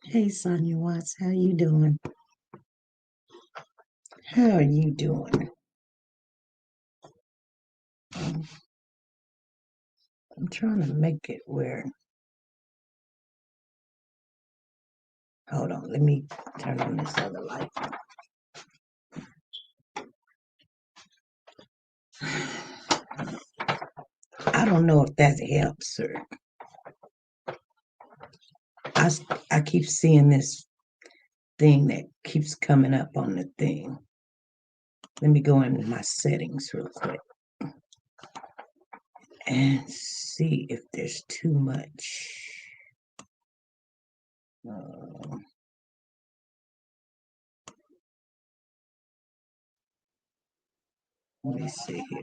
Hey, Sonia Watts, how you doing? How are you doing? Um, I'm trying to make it where. Hold on, let me turn on this other light. I don't know if that helps or I keep seeing this thing that keeps coming up on the thing. Let me go into my settings real quick and see if there's too much. Uh, Let me see here.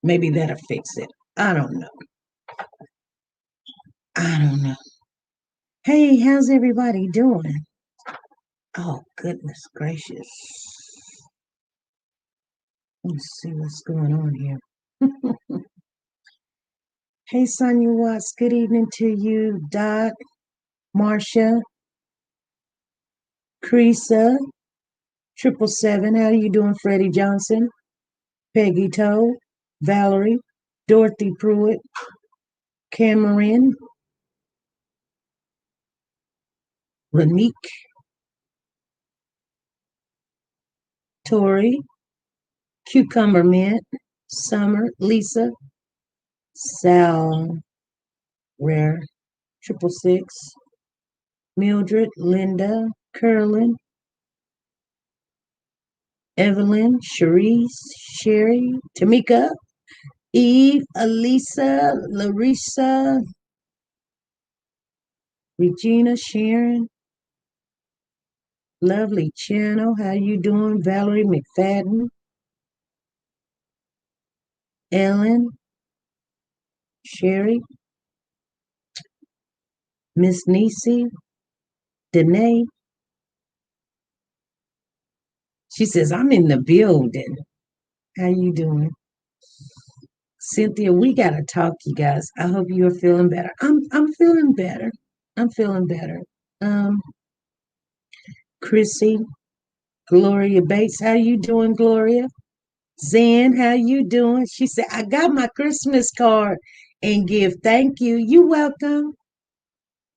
Maybe that'll fix it. I don't know. I don't know. Hey, how's everybody doing? Oh, goodness gracious. Let's see what's going on here. Hey, Sonia Watts. Good evening to you, Dot, Marcia, Creasa, 777. How you doing, Freddie Johnson, Peggy Toe, Valerie, Dorothy Pruitt, Cameron, Renique, Tori, Cucumber Mint, Summer, Lisa, Sal, Rare, 666, Mildred, Linda, Curlin, Evelyn, Cherise, Sherry, Tamika, Eve, Elisa, Larissa, Regina, Sharon, Lovely Channel. How you doing? Valerie McFadden, Ellen, Sherry, Miss Nisi, Danae. She says, I'm in the building. How you doing? Cynthia, we gotta talk, you guys. I hope you're feeling better. I'm feeling better. I'm feeling better. Um, Chrissy, Gloria Bates, how you doing, Gloria? Zan, how you doing? She said, I got my Christmas card and gift. Thank you. You welcome.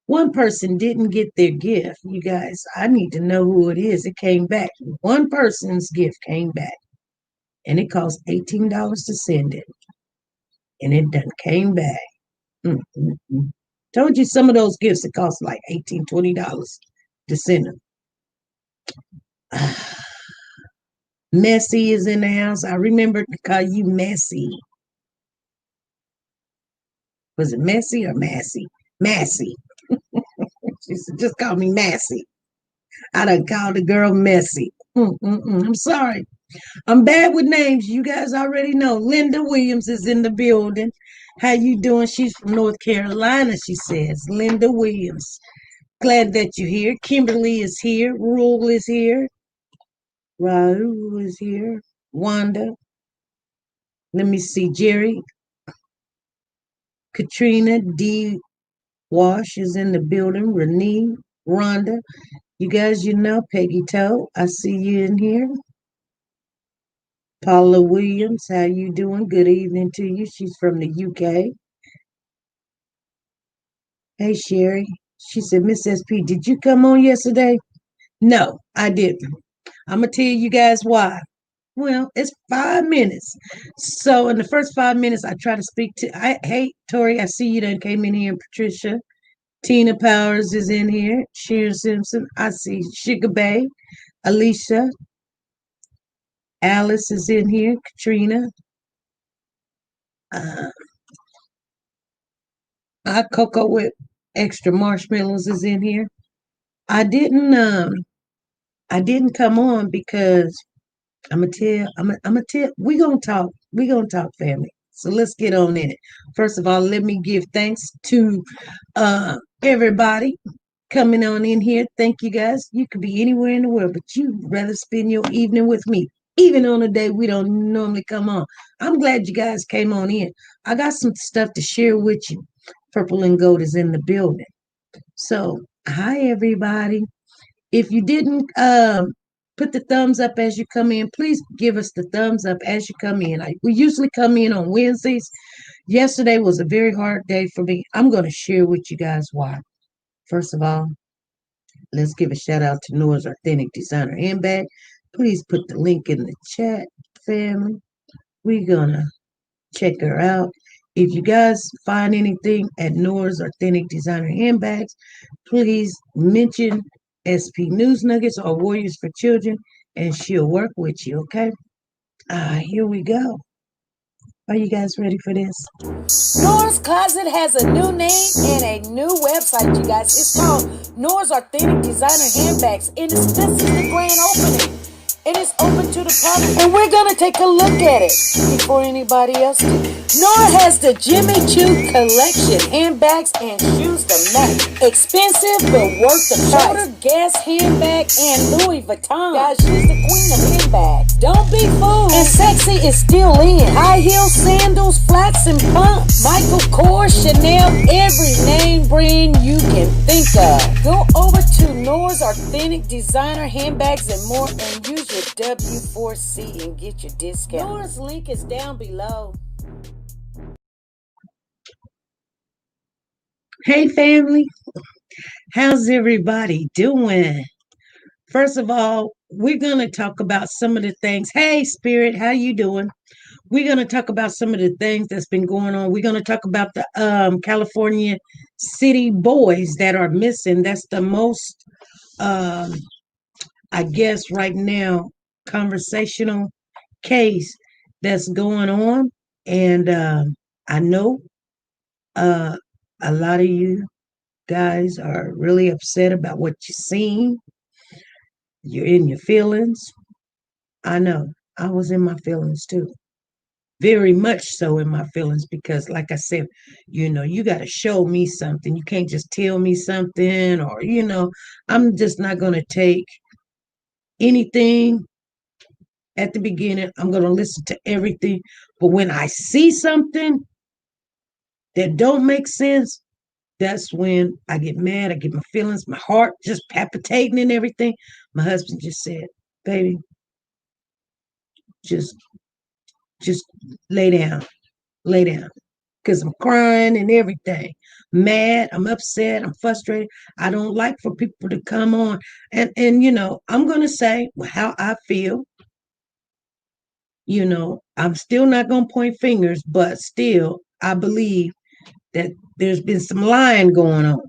One person didn't get their gift. You guys, I need to know who it is. It came back. One person's gift came back and it cost $18 to send it. And it done came back. Mm, mm, mm. Told you some of those gifts it cost like $18, $20 to send them. Messy is in the house. I remember to call you Messy. Was it Messy or Massy? Massy. She said, just call me Massy. I done called the girl Messy. I'm sorry. I'm bad with names. You guys already know. Linda Williams is in the building. How you doing? She's from North Carolina, she says. Linda Williams. Glad that you're here. Kimberly is here. Rule is here. Raul is here. Wanda. Let me see. Jerry. Katrina D. Wash is in the building. Renee. Rhonda. You guys, you know Peggy Toe. I see you in here. Paula Williams, how you doing? Good evening to you. She's from the UK. Hey Sherry. She said, Miss SP, did you come on yesterday? No, I didn't. I'm gonna tell you guys why. Well, it's 5 minutes. So in the first 5 minutes, I try to speak to hey Tori, I see you done came in here, and Patricia. Tina Powers is in here. Sharon Simpson. I see Sugar Bay. Alicia. Alice is in here. Katrina. Uh, Hot cocoa with extra marshmallows is in here. I didn't I didn't come on because I'm gonna tell we gonna talk family. So let's get on in it. First of all, let me give thanks to everybody coming on in here. Thank you guys. You could be anywhere in the world, but you'd rather spend your evening with me. even on a day we don't normally come on. I'm glad you guys came on in. I got some stuff to share with you. Purple and Gold is in the building. So, hi everybody. If you didn't put the thumbs up as you come in, please give us the thumbs up as you come in. We usually come in on Wednesdays. Yesterday was a very hard day for me. I'm going to share with you guys why. First of all, let's give a shout out to Noah's Authentic Designer Handbag. Please put the link in the chat, family. We're going to check her out. If you guys find anything at Noah's Authentic Designer Handbags, please mention SP News Nuggets or Warriors for Children, and she'll work with you, okay? Here we go. Are you guys ready for this? Noah's Closet has a new name and a new website, you guys. It's called Noah's Authentic Designer Handbags, and this is the grand opening. It is open to the public, and we're gonna take a look at it before anybody else do. Noah has the Jimmy Choo collection, handbags and shoes to match. Expensive but worth the price. Shoulder Guess handbag and Louis Vuitton. Guys, she's the queen of handbags. Don't be fooled. And sexy is still in. High heels, sandals, flats, and pumps. Michael Kors, Chanel, every name brand you can think of. Go over to Noah's Authentic Designer Handbags and more and use your W4C and get your discount. Noah's link is down below. Hey, family. How's everybody doing? First of all, we're going to talk about some of the things. Hey, Spirit, how you doing? We're going to talk about some of the things that's been going on. We're going to talk about the California city boys that are missing. That's the most, I guess, right now, conversational case that's going on. And I know uh, a lot of you guys are really upset about what you're seeing. You're in your feelings. I know. I was in my feelings too. Very much so in my feelings because, like I said, you got to show me something. You can't just tell me something, or, I'm just not going to take anything at the beginning. I'm going to listen to everything. But when I see something that don't make sense, that's when I get mad. I get my feelings, my heart just palpitating and everything. My husband just said, baby, just just lay down, lay down. Because I'm crying and everything. Mad, I'm upset, I'm frustrated. I don't like for people to come on. And I'm gonna say how I feel. I'm still not gonna point fingers, but still I believe that there's been some lying going on.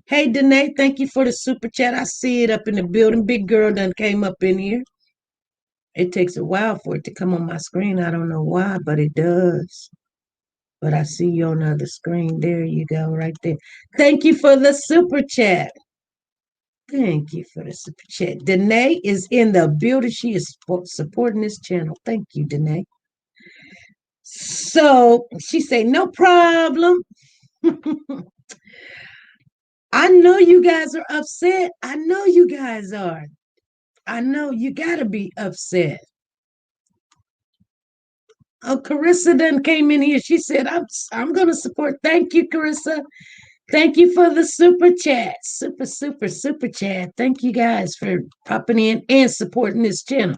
Hey, Danae, thank you for the super chat. I see it up in the building. Big girl done came up in here. It takes a while for it to come on my screen. I don't know why, but it does. But I see you on the other screen. There you go, right there. Thank you for the super chat. Thank you for the super chat. Danae is in the building. She is supporting this channel. Thank you, Danae. So she said, no problem. I know you guys are upset. I know you guys are. I know you gotta be upset. Oh, Carissa then came in here. She said, I'm gonna support. Thank you, Carissa. Thank you for the super chat. Super chat. Thank you guys for popping in and supporting this channel.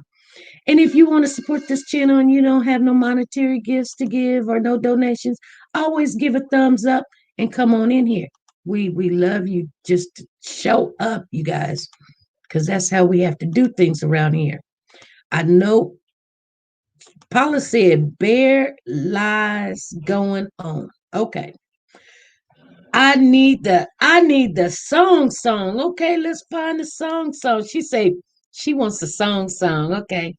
And if you want to support this channel and you don't have no monetary gifts to give or no donations, always give a thumbs up and come on in here. We love you. Just show up, you guys, because that's how we have to do things around here. I know Paula said bare lies going on. Okay. I need the song. Okay, let's find the song. She say she wants the song. Okay.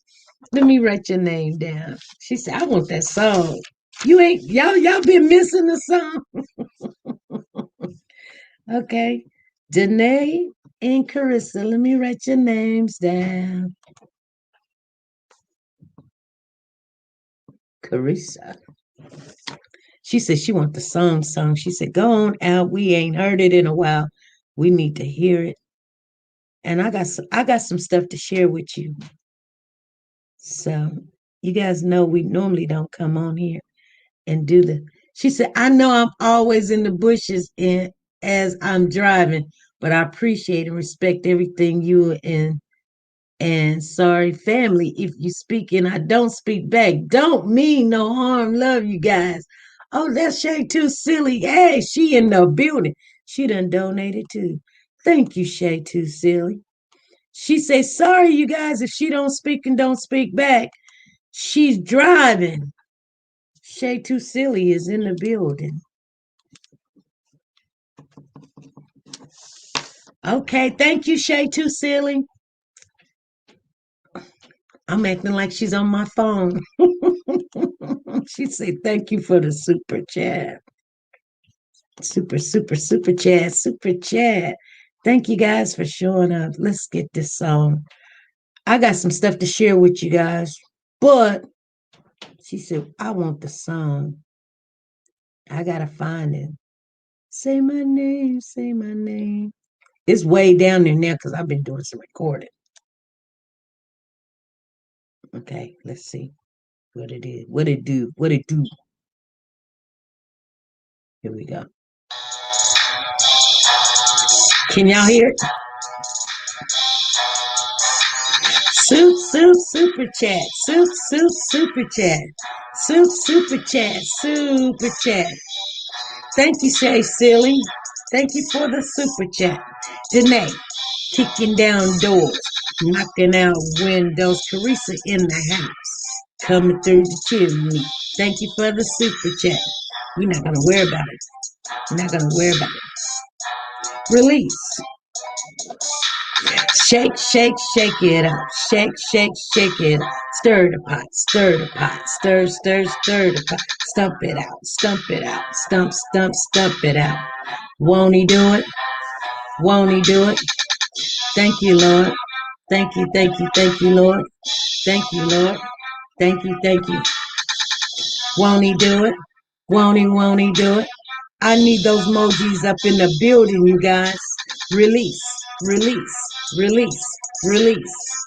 Let me write your name down. She said, I want that song. You ain't y'all been missing the song. Okay. Danae and Carissa. Let me write your names down. Carissa. She said she want the song. She said, go on out. We ain't heard it in a while. We need to hear it. And I got some stuff to share with you. So you guys know we normally don't come on here and do the. She said, I know I'm always in the bushes and as I'm driving, but I appreciate and respect everything you and sorry family if you speak and I don't speak back. Don't mean no harm. Love you guys. Oh, that's Shay Too Silly. Hey, she in the building. She done donated too. Thank you, Shay Too Silly. She say sorry, you guys, if she don't speak and don't speak back. She's driving. Shay Too Silly is in the building. Okay, thank you, Shay Too Silly. I'm acting like she's on my phone. She said, thank you for the super chat. Super chat, super chat. Thank you guys for showing up. Let's get this song. I got some stuff to share with you guys, but she said, I want the song. I gotta find it. Say my name, say my name. It's way down there now because I've been doing some recording. Okay, let's see what it is. What it do? What it do? Here we go. Can y'all hear it? Super chat. Super chat. Super chat. Super chat. Thank you, Shay Silly. Thank you for the super chat. Danae, kicking down doors, knocking out windows. Teresa in the house, coming through the chimney. Thank you for the super chat. We're not gonna worry about it. We're not gonna worry about it. Release. Shake, shake, shake it up. Shake, shake, shake it up. Stir the pot, stir the pot. Stir, stir, stir the pot. Stump it out, stump it out. Stump, stump, stump it out. Won't he do it? Won't he do it? Thank you, Lord. Thank you, thank you, thank you, Lord. Thank you, Lord. Thank you, thank you. Won't he do it? Won't he do it? I need those emojis up in the building, you guys. Release, release, release, release.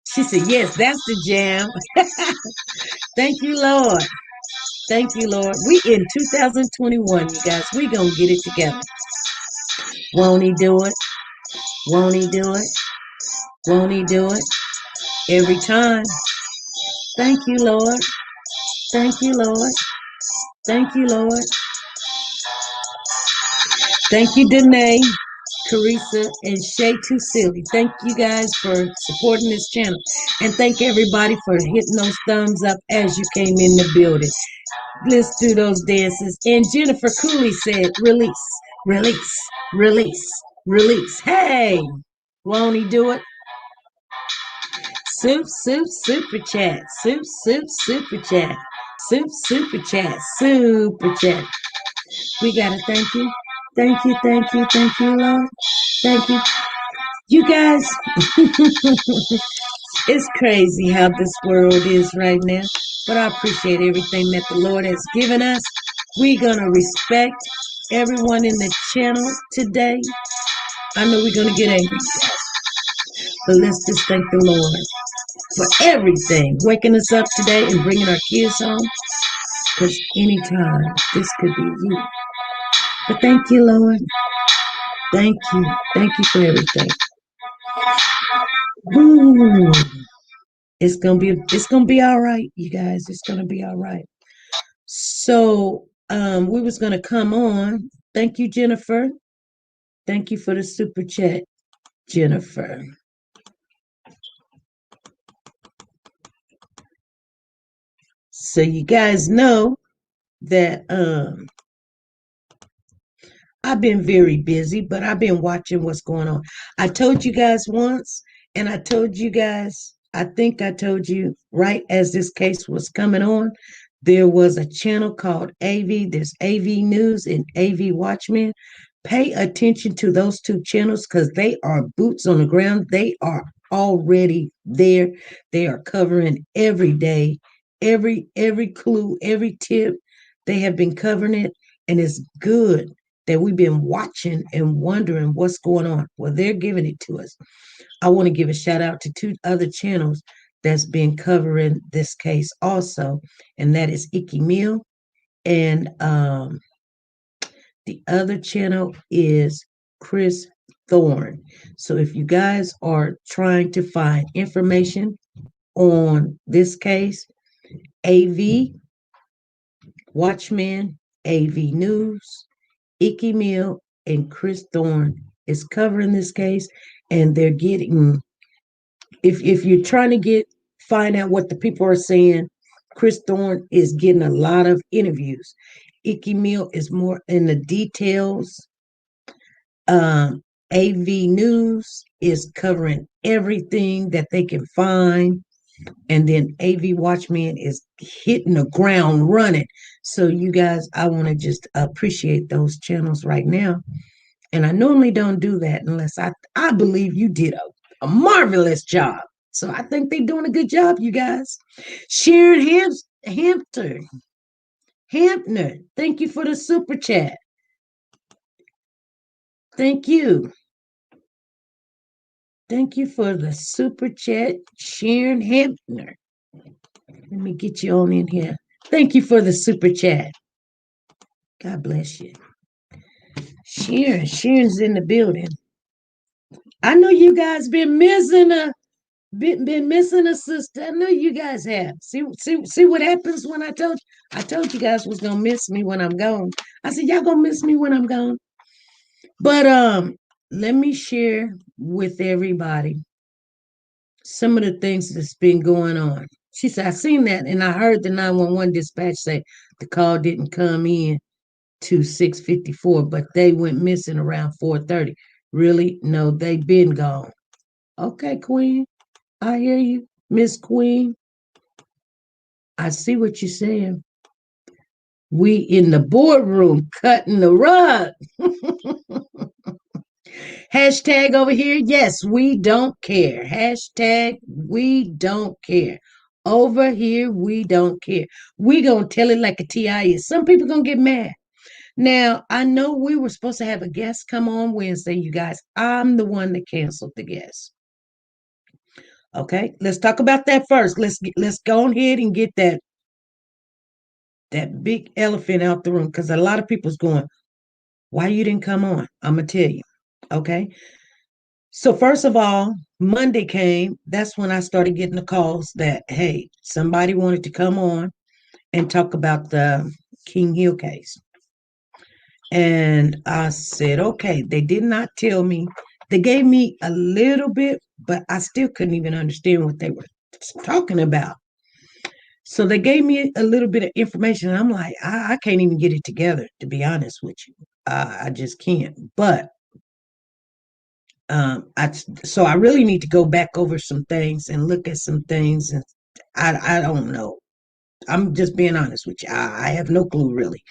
She said, yes, that's the jam. Thank you, Lord. Thank you, Lord. We in 2021, you guys. We gonna get it together. Won't he do it? Won't he do it? Won't he do it? Every time. Thank you, Lord. Thank you, Lord. Thank you, Lord. Thank you, Danae, Teresa, and Shay Too Silly. Thank you guys for supporting this channel. And thank everybody for hitting those thumbs up as you came in the building. Let's do those dances. And Jennifer Cooley said, release, release, release, release. Hey, won't he do it? Super chat. Super chat. Super chat. Super chat. We gotta thank you. Thank you, thank you, thank you, Lord. Thank you. You guys, it's crazy how this world is right now. But I appreciate everything that the Lord has given us. We're gonna respect everyone in the channel today. I know we're gonna get angry, but let's just thank the Lord for everything, waking us up today and bringing our kids home. Because anytime this could be you. But thank you, Lord. Thank you. Thank you for everything. Ooh, it's gonna be all right, you guys. It's gonna be all right. So we was gonna come on. Thank you, Jennifer. Thank you for the super chat, Jennifer. So you guys know that I've been very busy, but I've been watching what's going on. I told you guys once, and I told you guys, I think I told you right as this case was coming on, there was a channel called AV. There's AV News and AV Watchmen. Pay attention to those two channels because they are boots on the ground. They are already there. They are covering every day, every clue, every tip. They have been covering it, and it's good that we've been watching and wondering what's going on. Well, they're giving it to us. I want to give a shout out to two other channels that's been covering this case also, and that is Icky Mill. And the other channel is Chris Thorne. So if you guys are trying to find information on this case, AV, Watchman, AV News, Icky Mill, and Chris Thorne is covering this case, and they're getting, if you're trying to find out what the people are saying, Chris Thorne is getting a lot of interviews. Icky Mill is more in the details. Um, AV News is covering everything that they can find. And then AV Watchman is hitting the ground running. So, you guys, I want to just appreciate those channels right now. And I normally don't do that unless I believe you did a marvelous job. So I think they're doing a good job, you guys. Sharon Hampner, thank you for the super chat. Thank you. Thank you for the super chat, Sharon Hampner. Let me get you on in here. Thank you for the super chat. God bless you. Sharon's in the building. I know you guys been missing a sister. I know you guys have. See what happens when I told you guys was gonna miss me when I'm gone. I said y'all gonna miss me when I'm gone. But let me share with everybody some of the things that's been going on. She said, I seen that and I heard the 911 dispatch say the call didn't come in to 6:54, but they went missing around 4:30. Really? No, they been gone. Okay, Queen. I hear you, Miss Queen. I see what you're saying. We in the boardroom cutting the rug. Hashtag over here. Yes, we don't care. Hashtag we don't care. Over here, we don't care. We gonna tell it like a TI is. Some people gonna get mad. Now, I know we were supposed to have a guest come on Wednesday, you guys. I'm the one that canceled the guest. Okay, let's talk about that first. Let's go ahead and get that big elephant out the room because a lot of people's going, why you didn't come on? I'm gonna tell you. Okay. So first of all, Monday came. That's when I started getting the calls that hey, somebody wanted to come on and talk about the King Hill case. And I said, okay, they did not tell me. They gave me a little bit, but I still couldn't even understand what they were talking about. So they gave me a little bit of information. And I'm like, I can't even get it together, to be honest with you. I just can't. But so I really need to go back over some things and look at some things. And I don't know. I'm just being honest with you. I have no clue really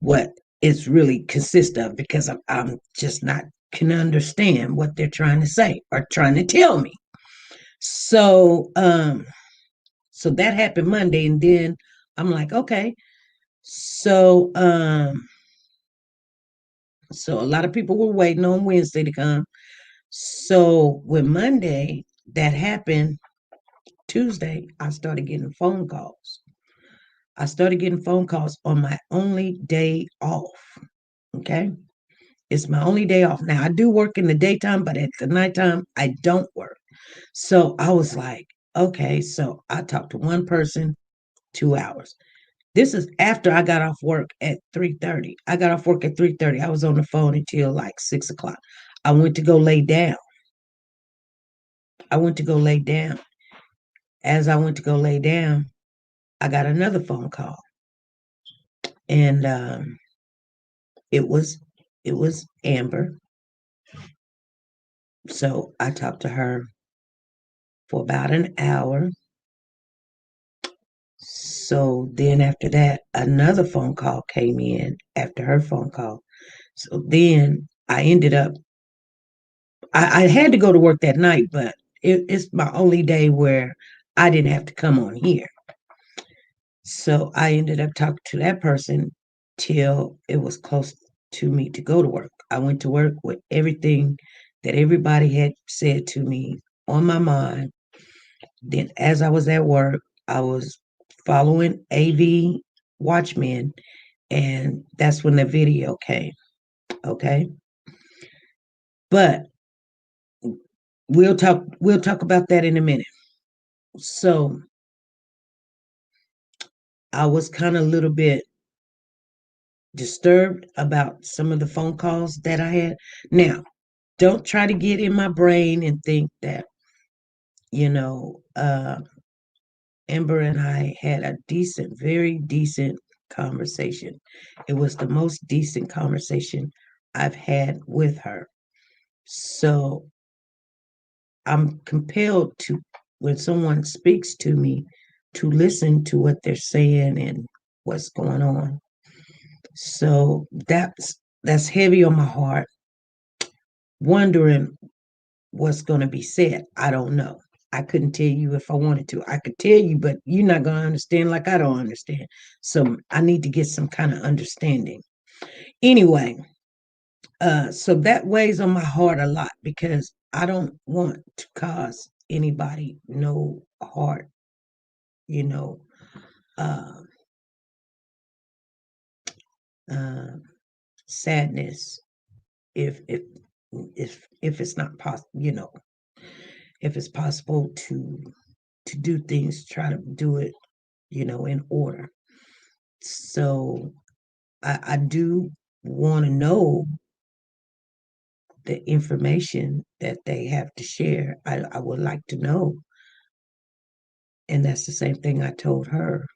what it's really consist of because I'm just not can understand what they're trying to say or trying to tell me. So so that happened Monday, and then I'm like, okay. So so a lot of people were waiting on Wednesday to come. So when Monday that happened, Tuesday, I started getting phone calls. I started getting phone calls on my only day off. Okay. It's my only day off. Now I do work in the daytime, but at the nighttime, I don't work. So I was like, okay. So I talked to one person 2 hours. This is after I got off work at 3:30. I got off work at 3:30. I was on the phone until like 6 o'clock. I went to go lay down. I went to go lay down. As I went to go lay down, I got another phone call. And it was Amber. So I talked to her for about an hour. So then after that, another phone call came in after her phone call. So then I ended up, I had to go to work that night, but it's my only day where I didn't have to come on here. So I ended up talking to that person till it was close to me to go to work. I went to work with everything that everybody had said to me on my mind. Then, as I was at work, I was following AV Watchmen, and that's when the video came. Okay, but we'll talk about that in a minute. So I was kind of a little bit disturbed about some of the phone calls that I had. Now, don't try to get in my brain and think that, you know, Amber and I had a decent, very decent conversation. It was the most decent conversation I've had with her. So I'm compelled to, when someone speaks to me, to listen to what they're saying and what's going on. So that's heavy on my heart, wondering what's going to be said. I don't know. I couldn't tell you if I wanted to. I could tell you, but you're not going to understand like I don't understand. So I need to get some kind of understanding. Anyway, so that weighs on my heart a lot because I don't want to cause anybody no heart, you know, uh, uh, sadness if if if it's not possible, if it's possible to do things, try to do it, in order. So I do want to know the information that they have to share. I would like to know. And that's the same thing I told her.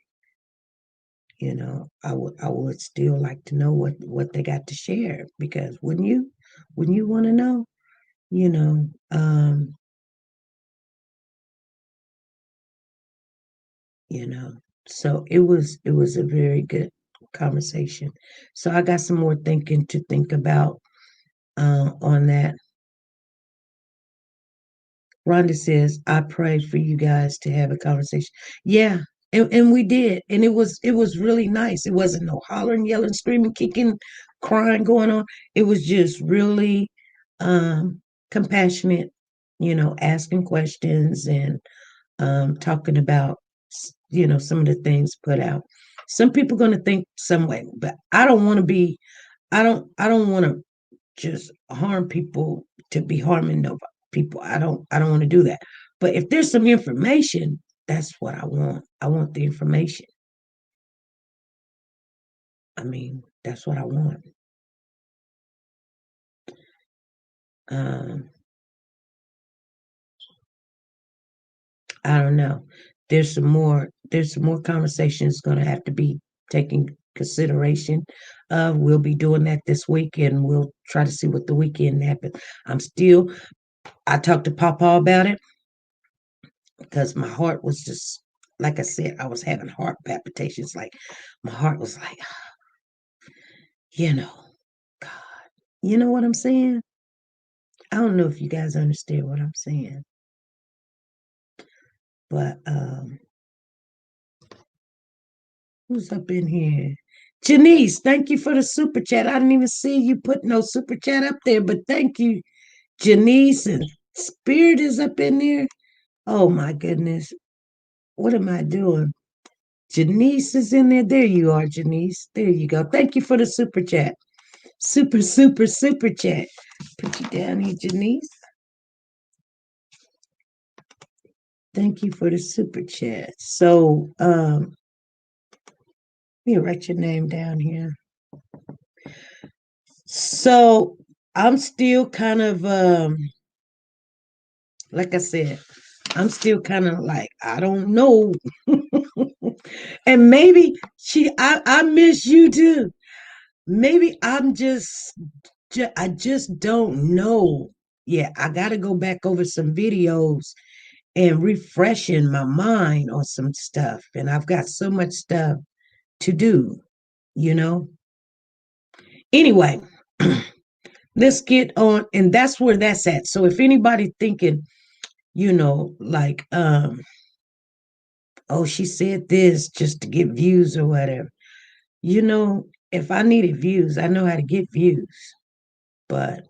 I would still like to know what they got to share because wouldn't you want to know? You know, um, you know. So it was a very good conversation. So I got some more thinking to think about on that. Rhonda says, I prayed for you guys to have a conversation. Yeah, and we did. And it was really nice. It wasn't no hollering, yelling, screaming, kicking, crying going on. It was just really um compassionate, asking questions and talking about some of the things put out. Some people gonna think some way, but I don't want to just harm people to be harming nobody people. I don't want to do that. But if there's some information, that's what I want. I want the information. I mean, that's what I want. Um, I don't know. There's some more conversations gonna have to be taken consideration. We'll be doing that this week and we'll try to see what the weekend happens. I talked to Papa about it because my heart was just, like I said, I was having heart palpitations. Like my heart was like, you know, God, you know what I'm saying? I don't know if you guys understand what I'm saying, but who's up in here? Janice, thank you for the super chat. I didn't even see you put no super chat up there, but thank you, Janice. And Spirit is up in there. Oh my goodness. What am I doing? Janice is in there. There you are, Janice. There you go. Thank you for the super chat. Super, super, super chat. Put you down here, Janice. Thank you for the super chat. So, let me write your name down here. So, I'm still kind of, like I said, I'm still kind of like, I don't know. And maybe I miss you too. Maybe I just don't know. Yeah, I got to go back over some videos and refreshing my mind on some stuff. And I've got so much stuff to do, you know? Anyway, let's get on. And that's where that's at. So if anybody thinking, like, oh, she said this just to get views or whatever, if I needed views, I know how to get views. But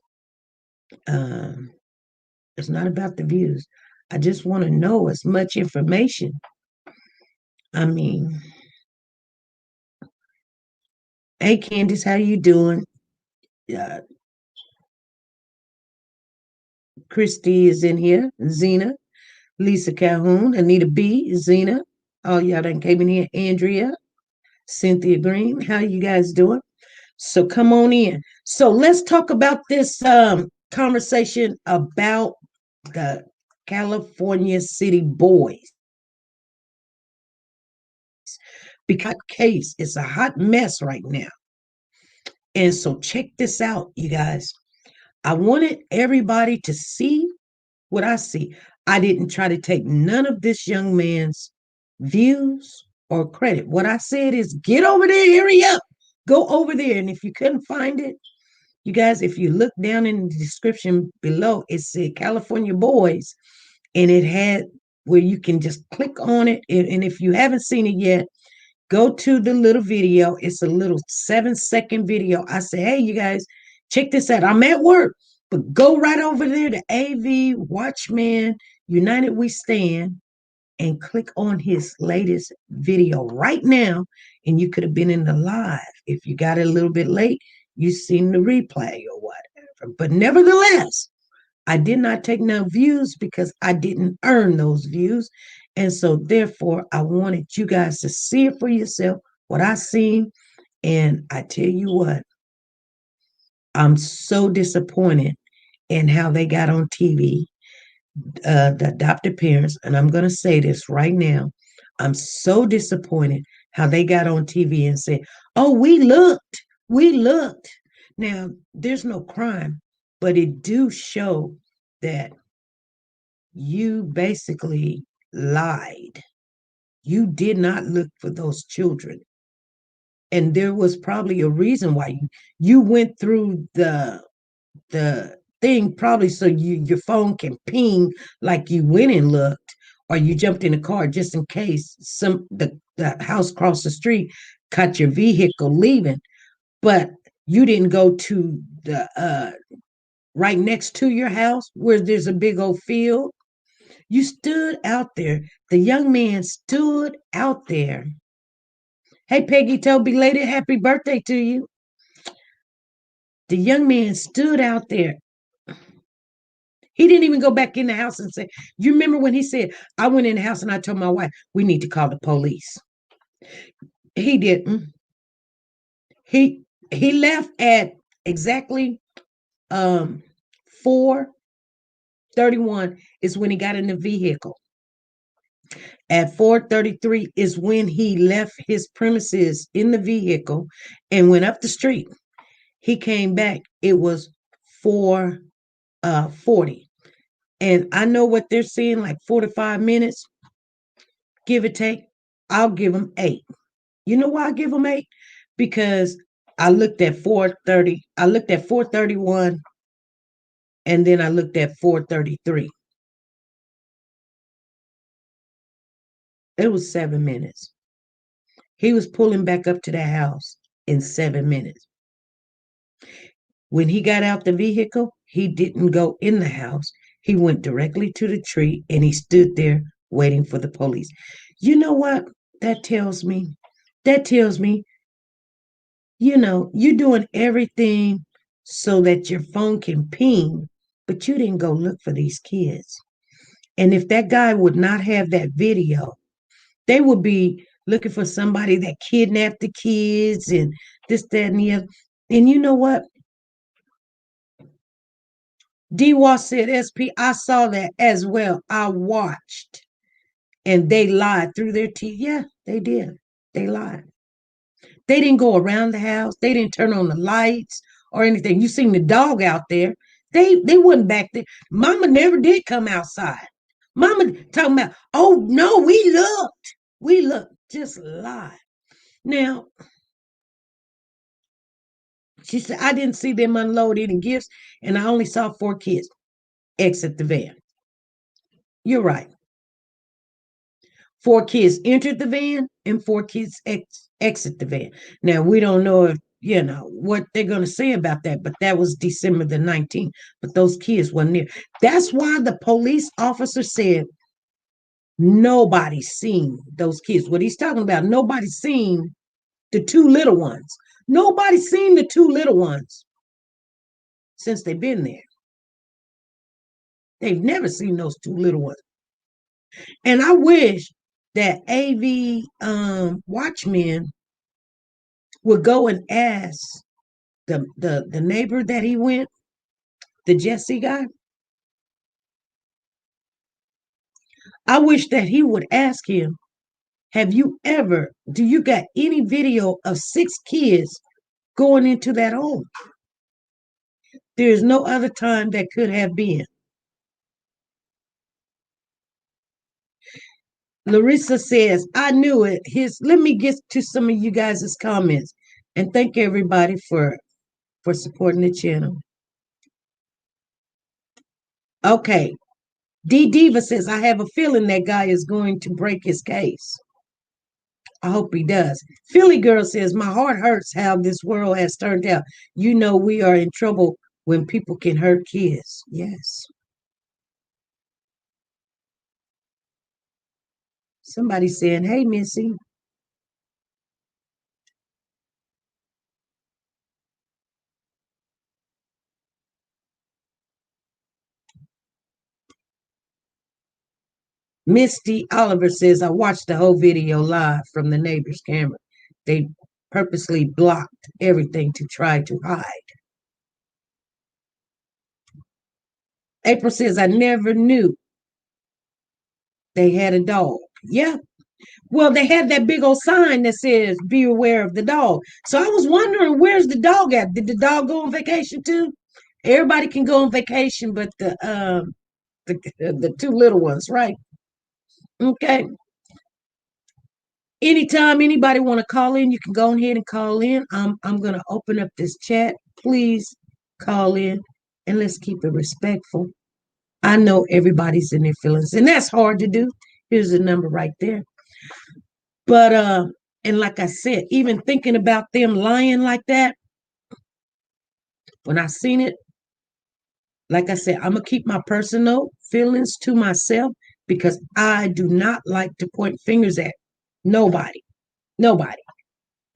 um, it's not about the views. I just want to know as much information. I mean, hey Candice, how you doing? Uh, Christy is in here. Zena, Lisa Calhoun, Anita B, Zena. All y'all done came in here. Andrea, Cynthia Green. How you guys doing? So come on in. So let's talk about this conversation about the California City Boys. Because case is a hot mess right now. And so check this out, you guys. I wanted everybody to see what I see. I didn't try to take none of this young man's views or credit. What I said is get over there, hurry up, go over there. And if you couldn't find it, you guys, if you look down in the description below, it said California Boys, and it had where you can just click on it. And if you haven't seen it yet, go to the little video. It's a little 7-second video. I say, hey, you guys, check this out. I'm at work, but go right over there to AV Watchman United We Stand and click on his latest video right now. And you could have been in the live. If you got it a little bit late, you seen the replay or whatever. But nevertheless, I did not take no views because I didn't earn those views. And so therefore, I wanted you guys to see it for yourself, what I seen. And I tell you what, I'm so disappointed in how they got on TV, the adopted parents. And I'm going to say this right now. I'm so disappointed how they got on TV and said, oh, we looked. Now, there's no crime, but it do show that you basically lied. You did not look for those children. And there was probably a reason why you went through the thing probably so your phone can ping like you went and looked, or you jumped in a car just in case the house across the street caught your vehicle leaving. But you didn't go to the right next to your house where there's a big old field. You stood out there. The young man stood out there. Hey, Peggy Toby, belated happy birthday to you. The young man stood out there. He didn't even go back in the house and say, you remember when he said, I went in the house and I told my wife, we need to call the police. He didn't. He left at exactly 4:31 is when he got in the vehicle. At 4:33 is when he left his premises in the vehicle and went up the street. He came back. It was 4:40. And I know what they're saying, like 45 minutes, give or take. I'll give them 8. You know why I give them 8? Because I looked at 4:30. I looked at 4:31, and then I looked at 4:33. It was 7 minutes. He was pulling back up to the house in 7 minutes. When he got out the vehicle, he didn't go in the house. He went directly to the tree and he stood there waiting for the police. You know what that tells me? That tells me, you're doing everything so that your phone can ping, but you didn't go look for these kids. And if that guy would not have that video, they would be looking for somebody that kidnapped the kids and this, that, and the other. And you know what? DWA said, SP, I saw that as well. I watched. And they lied through their teeth. Yeah, they did. They lied. They didn't go around the house. They didn't turn on the lights or anything. You seen the dog out there. They wasn't back there. Mama never did come outside. Mama talking about, oh no, we looked. We looked. Just lie. Now, she said, I didn't see them unload any gifts, and I only saw 4 kids exit the van. You're right. 4 kids entered the van and 4 kids exit the van. Now, we don't know if what they're going to say about that. But that was December the 19th. But those kids weren't there. That's why the police officer said nobody's seen those kids. What he's talking about, nobody's seen the two little ones. Nobody's seen the two little ones since they've been there. They've never seen those two little ones. And I wish that AV watchmen would go and ask the neighbor that he went, the Jesse guy. I wish that he would ask him, do you got any video of 6 kids going into that home? There's no other time that could have been. Larissa says, I knew it. Let me get to some of you guys' comments. And thank everybody for supporting the channel. Okay. D Diva says, I have a feeling that guy is going to break his case. I hope he does. Philly Girl says, my heart hurts how this world has turned out. We are in trouble when people can hurt kids. Yes. Somebody saying, hey, Missy. Misty Oliver says, I watched the whole video live from the neighbor's camera. They purposely blocked everything to try to hide. April says, I never knew they had a dog. Yeah. Well, they had that big old sign that says, be aware of the dog. So I was wondering, where's the dog at? Did the dog go on vacation too? Everybody can go on vacation, but the two little ones, right? Okay. Anytime anybody want to call in, you can go ahead and call in. I'm going to open up this chat. Please call in and let's keep it respectful. I know everybody's in their feelings, and that's hard to do. Here's the number right there. But and like I said, even thinking about them lying like that, when I seen it, like I said, I'm gonna keep my personal feelings to myself because I do not like to point fingers at nobody,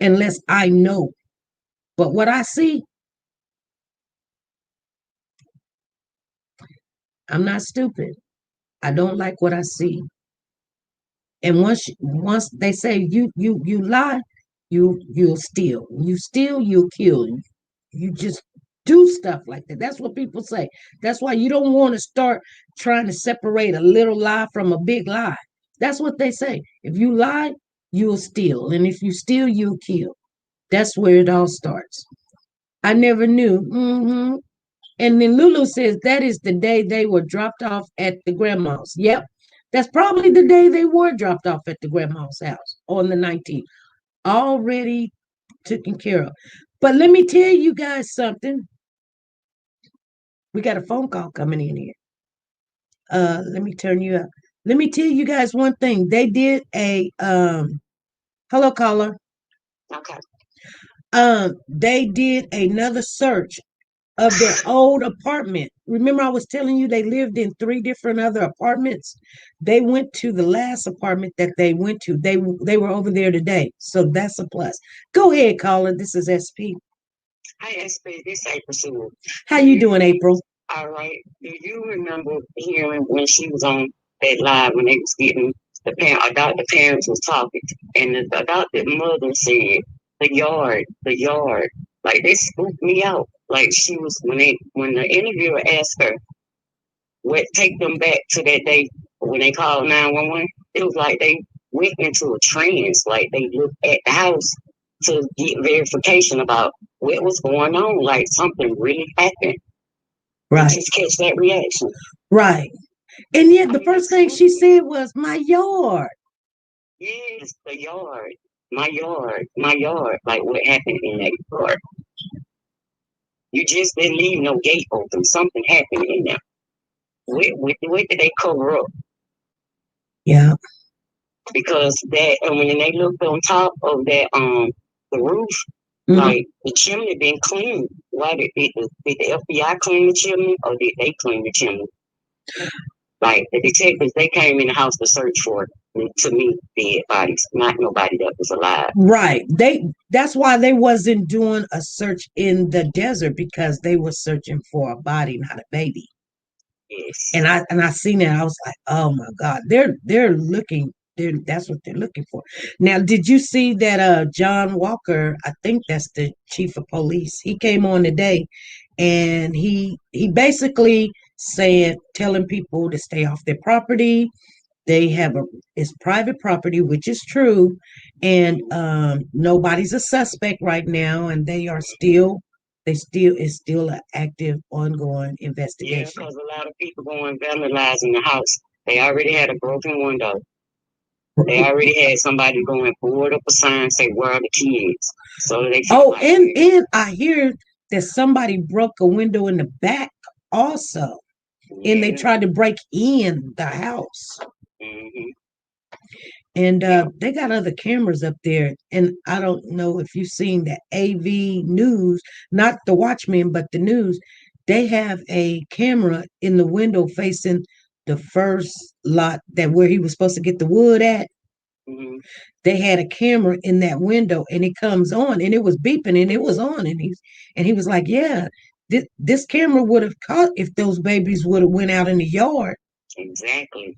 unless I know. But what I see, I'm not stupid. I don't like what I see. And once they say you lie, you'll steal. You steal, you'll kill. You just do stuff like that. That's what people say. That's why you don't want to start trying to separate a little lie from a big lie. That's what they say. If you lie, you'll steal. And if you steal, you'll kill. That's where it all starts. I never knew. Mm-hmm. And then Lulu says that is the day they were dropped off at the grandma's. Yep. That's probably the day they were dropped off at the grandma's house on the 19th. Already taken care of. But let me tell you guys something. We got a phone call coming in here. Let me turn you up. Let me tell you guys one thing. They did a hello caller. Okay. They did another search of their old apartment. Remember, I was telling you they lived in 3 different other apartments. They went to the last apartment that they went to. They were over there today, so that's a plus. Go ahead, caller. This is SP. Hi, SP. This is April Sewell. How you doing, April? All right. Do you remember hearing when she was on that live when they was getting adopted parents was talking, and the adopted mother said the yard. Like they spooked me out. Like she was when the interviewer asked her what take them back to that day when they called 911. It was like they went into a trance. Like they looked at the house to get verification about what was going on. Like something really happened. Right. Just catch that reaction. Right. And yet the first thing she said was my yard. Yes, the yard. My yard. Like what happened in that yard. You just didn't leave no gate open. Something happened in there. What did they cover up? Yeah. Because that when they looked on top of that the roof, Mhm. Like the chimney been cleaned. Why did the FBI clean the chimney or did they clean the chimney? Like the detectives, they came in the house to search for, to me, dead bodies, not nobody that was alive. Right. That's why they wasn't doing a search in the desert because they were searching for a body, not a baby. Yes. And I seen that. I was like, oh my God. They're looking, that's what they're looking for. Now, did you see that John Walker, I think that's the chief of police, he came on today and he basically said telling people to stay off their property. They have it's private property, which is true, and nobody's a suspect right now, and it's still an active, ongoing Yeah, investigation. because a lot of people going vandalizing the house. They already had a broken window. They already had somebody going board up a sign say where are the kids. So they feel Oh, like and I hear that somebody broke a window in the back also, and they yeah. tried to break in the house. Hmm. And they got other cameras up there. And I don't know if you've seen the AV news, not the Watchmen, but the news. They have a camera in the window facing the first lot that where he was supposed to get the wood at. Hmm. They had a camera in that window and it comes on and it was beeping and it was on and he was like, yeah, this camera would have caught if those babies would have went out in the yard. Exactly.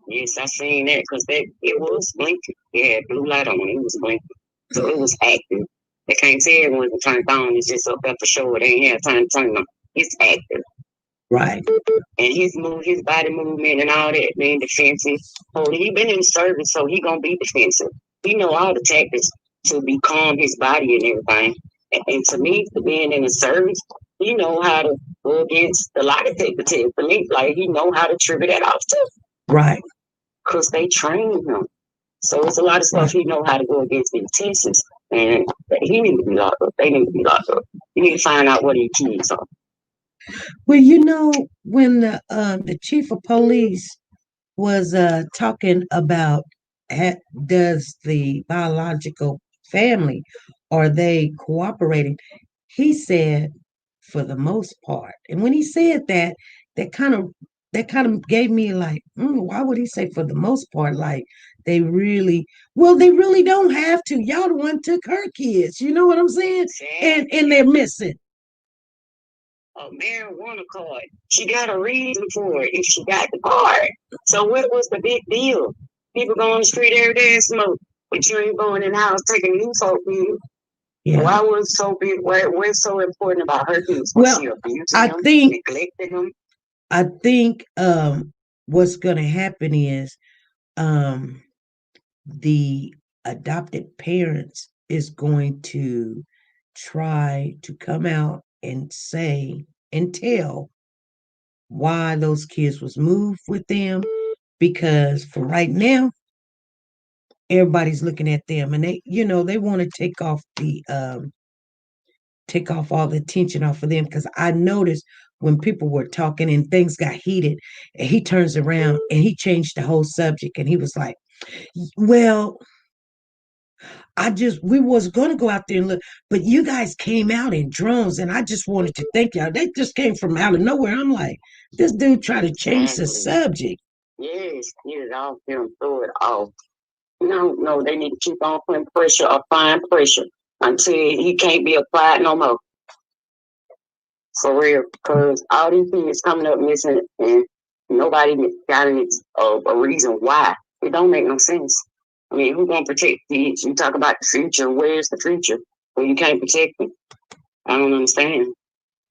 Yes, I seen that because it was blinking. It had blue light on it. It was blinking. So it was active. They can't tell it wasn't turned on. It's just up there for sure. They ain't have time to turn them. It's active. Right. And his body movement and all that, being defensive. Oh, he been in service, so he gonna be defensive. He know all the tactics to be calm his body and everything. And to me, for being in the service, he know how to go against a lot of detectives. For me, like he know how to trigger that off too, Right. cause they train him. So it's a lot of stuff he know how to go against the intentions, and he need to be locked up. They need to be locked up. You need to find out what he keys are. Well, when the chief of police was talking about does the biological family are they cooperating? He said for the most part, and when he said that, that kind of that kind of gave me like, why would he say for the most part? Like they really don't have to. Y'all the one took her kids. You know what I'm saying? And they're missing. A marijuana card. She got a reason for it if she got the card. So what was the big deal? People go on the street every day and smoke, but you ain't going in the house taking new folk with. Yeah. Why was so big? What's so important about her kids? Was Well, she abusing I them, think neglecting them? I think what's going to happen is um, the adopted parents is going to try to come out and say and tell why those kids was moved with them because for right now everybody's looking at them and they want to take off all the attention off of them because I noticed when people were talking and things got heated and he turns around and he changed the whole subject and he was like, well, we was gonna go out there and look, but you guys came out in drones, and I just wanted to thank y'all. They just came from out of nowhere. I'm like, this dude tried to change the subject. Yes, get it off them, throw it off. No, they need to keep on putting pressure, applying pressure until he can't be applied no more. For real, because all these kids coming up missing and nobody got a reason why. It don't make no sense. I mean, who's gonna protect kids? You talk about the future. Where's the future? Well, you can't protect them. I don't understand.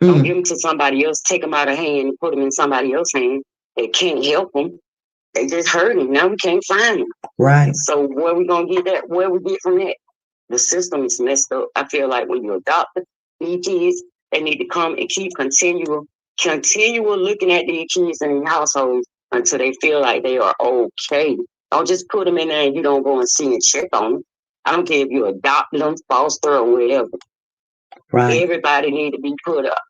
Don't give them to somebody else. Take them out of hand and put them in somebody else's hand. They can't help them. They just hurt him. Now we can't find him. Right. So where we gonna get that? Where we get from that? The system is messed up. I feel like when you adopt these kids, they need to come and keep continual looking at these kids in the households until they feel like they are okay. Don't just put them in there and you don't go and see and check on them. I don't care if you adopt them, foster, or whatever. Right. Everybody need to be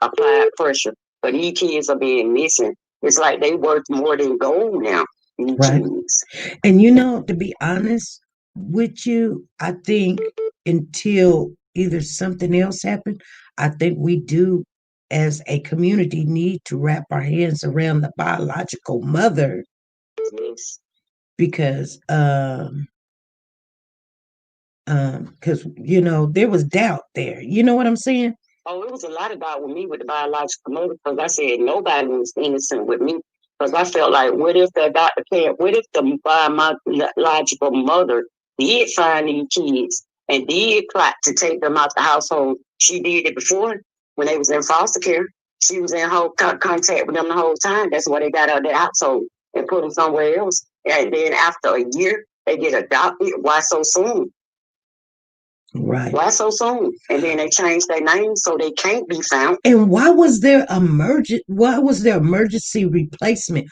applied pressure. But these kids are being missing. It's like they worth more than gold now. Right. Kids. And to be honest with you, I think until either something else happened. I think we do, as a community, need to wrap our hands around the biological mother Yes. because there was doubt there. You know what I'm saying? Oh, it was a lot of doubt with me with the biological mother because I said nobody was innocent with me. Because I felt like, what if the adopted parent, what if the biological mother did find these kids and did plot to take them out the household? She did it before when they was in foster care. She was in whole contact with them the whole time. That's why they got out of their household and put them somewhere else. And then after a year, they get adopted. Why so soon? Right. Why so soon? And then they changed their name so they can't be found. And why was there emergency replacement?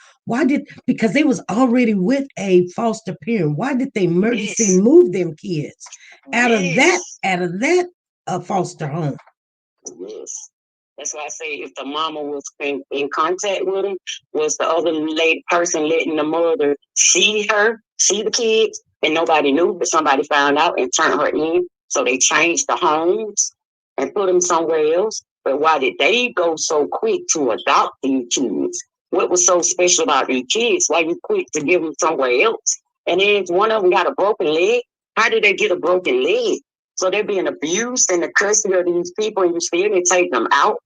Because they was already with a foster parent. Why did they emergency move them kids out of that foster home? Yes. That's why I say if the mama was in contact with him, was the other person letting the mother see the kids, and nobody knew, but somebody found out and turned her in. So they changed the homes and put them somewhere else. But why did they go so quick to adopt these kids? What was so special about these kids? Why you quick to give them somewhere else? And then one of them got a broken leg. How did they get a broken leg? So they're being abused in the custody of these people, and you still didn't take them out?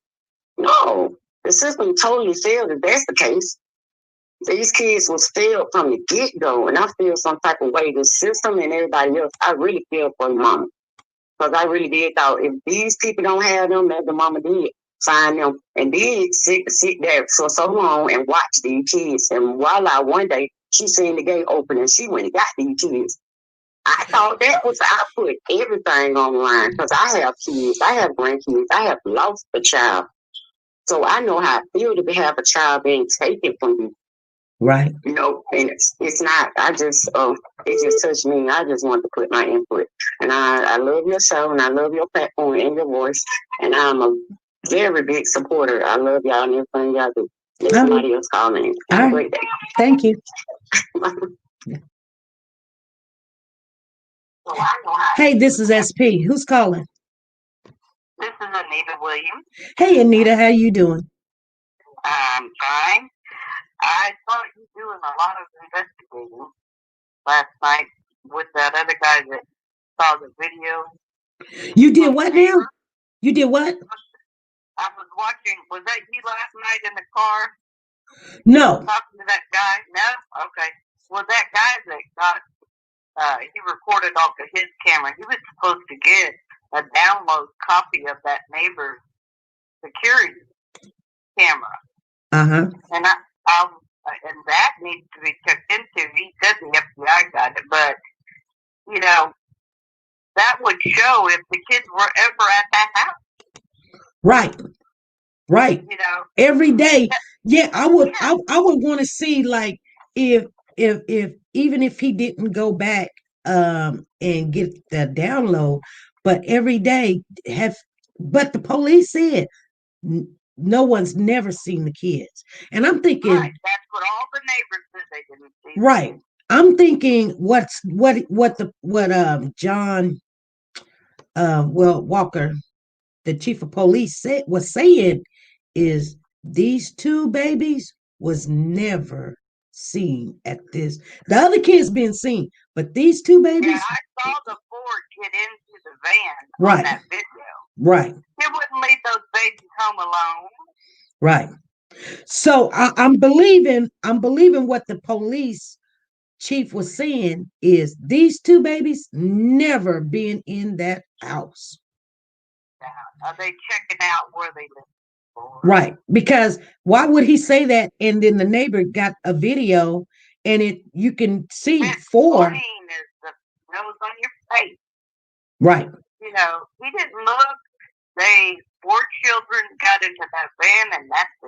No, the system totally failed if that's the case. These kids was failed from the get-go, and I feel some type of way. The system and everybody else, I really feel for the mama. Because I really did thought if these people don't have them, as the mama did, find them, and did sit there for so long and watch these kids. And voila, one day, she seen the gate open, and she went and got these kids. I thought I put everything online because I have kids, I have grandkids, I have lost a child. So I know how it feels to have a child being taken from you. Right. And it's not, it just touched me. I just wanted to put my input. And I love your show and I love your platform and your voice. And I'm a very big supporter. I love y'all and everything y'all do. Let somebody else call me. Have a great day. Thank you. Hey, this is SP. Who's calling? This is Anita Williams. Hey, Anita, how you doing? I'm fine. I saw you doing a lot of investigating last night with that other guy that saw the video. You did what now? You did what? I was watching. Was that you last night in the car? No. Talking to that guy? No? Okay. Well, that guy that got, he recorded off of his camera. He was supposed to get a download copy of that neighbor's security camera. Uh-huh. And and that needs to be checked into. He said the FBI got it, but that would show if the kids were ever at that house. Right. Every day. Yeah, I would want to see, like, if even if he didn't go back and get the download, but every day but the police said no one's never seen the kids. And I'm thinking, right, that's what all the neighbors said they didn't see. Right. I'm thinking what John Walker, the chief of police, was saying is these two babies was never seen at this. The other kids been seen, but these two babies. Yeah, I saw the Ford get into the van on that video. Right. They wouldn't leave those babies home alone. Right. So I'm believing what the police chief was saying is these two babies never been in that house. Yeah. Are they checking out where they live? Right. Because why would he say that? And then the neighbor got a video and you can see four. Is the nose on your face. Right. He didn't look. 4 children got into that van and that's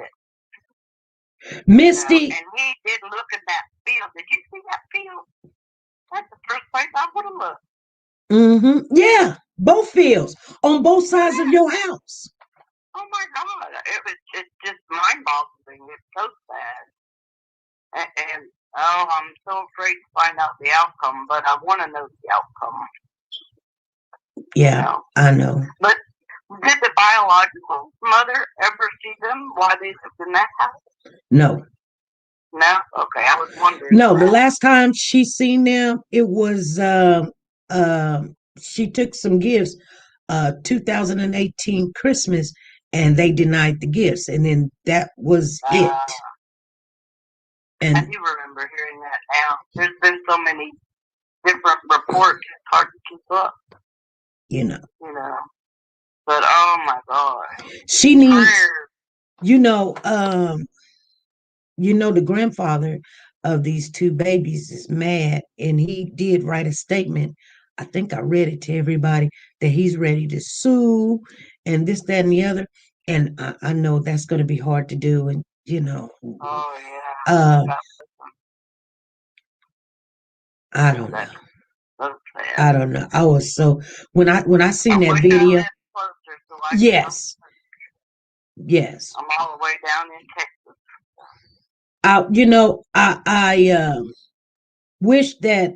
it. Misty. And he did look at that field. Did you see that field? That's the first place I would have looked. Mm-hmm. Yeah. Both fields on both sides of your house. Oh my God. It's just mind-boggling. It's so sad. And I'm so afraid to find out the outcome, but I want to know the outcome. Yeah, know. I know. But did the biological mother ever see them while they lived in that house? No. No? Okay, I was wondering. No, the that. last time she seen them, it was she took some gifts 2018 Christmas, and they denied the gifts, and then that was it. I And do remember hearing that now. There's been so many different reports, it's hard to keep up, you know, you know. But oh my God. she needs, Prayers. the grandfather of these two babies is mad, and he did write a statement. I think I read it to everybody that he's ready to sue and this, that, and the other. And I know that's going to be hard to do. And, Oh yeah. uh, God I bless don't that. know. So sad. I don't know. I was so, when I seen I that wish I video, lived closer so I could. yes, yes. I'm all the way down in Texas. I wish that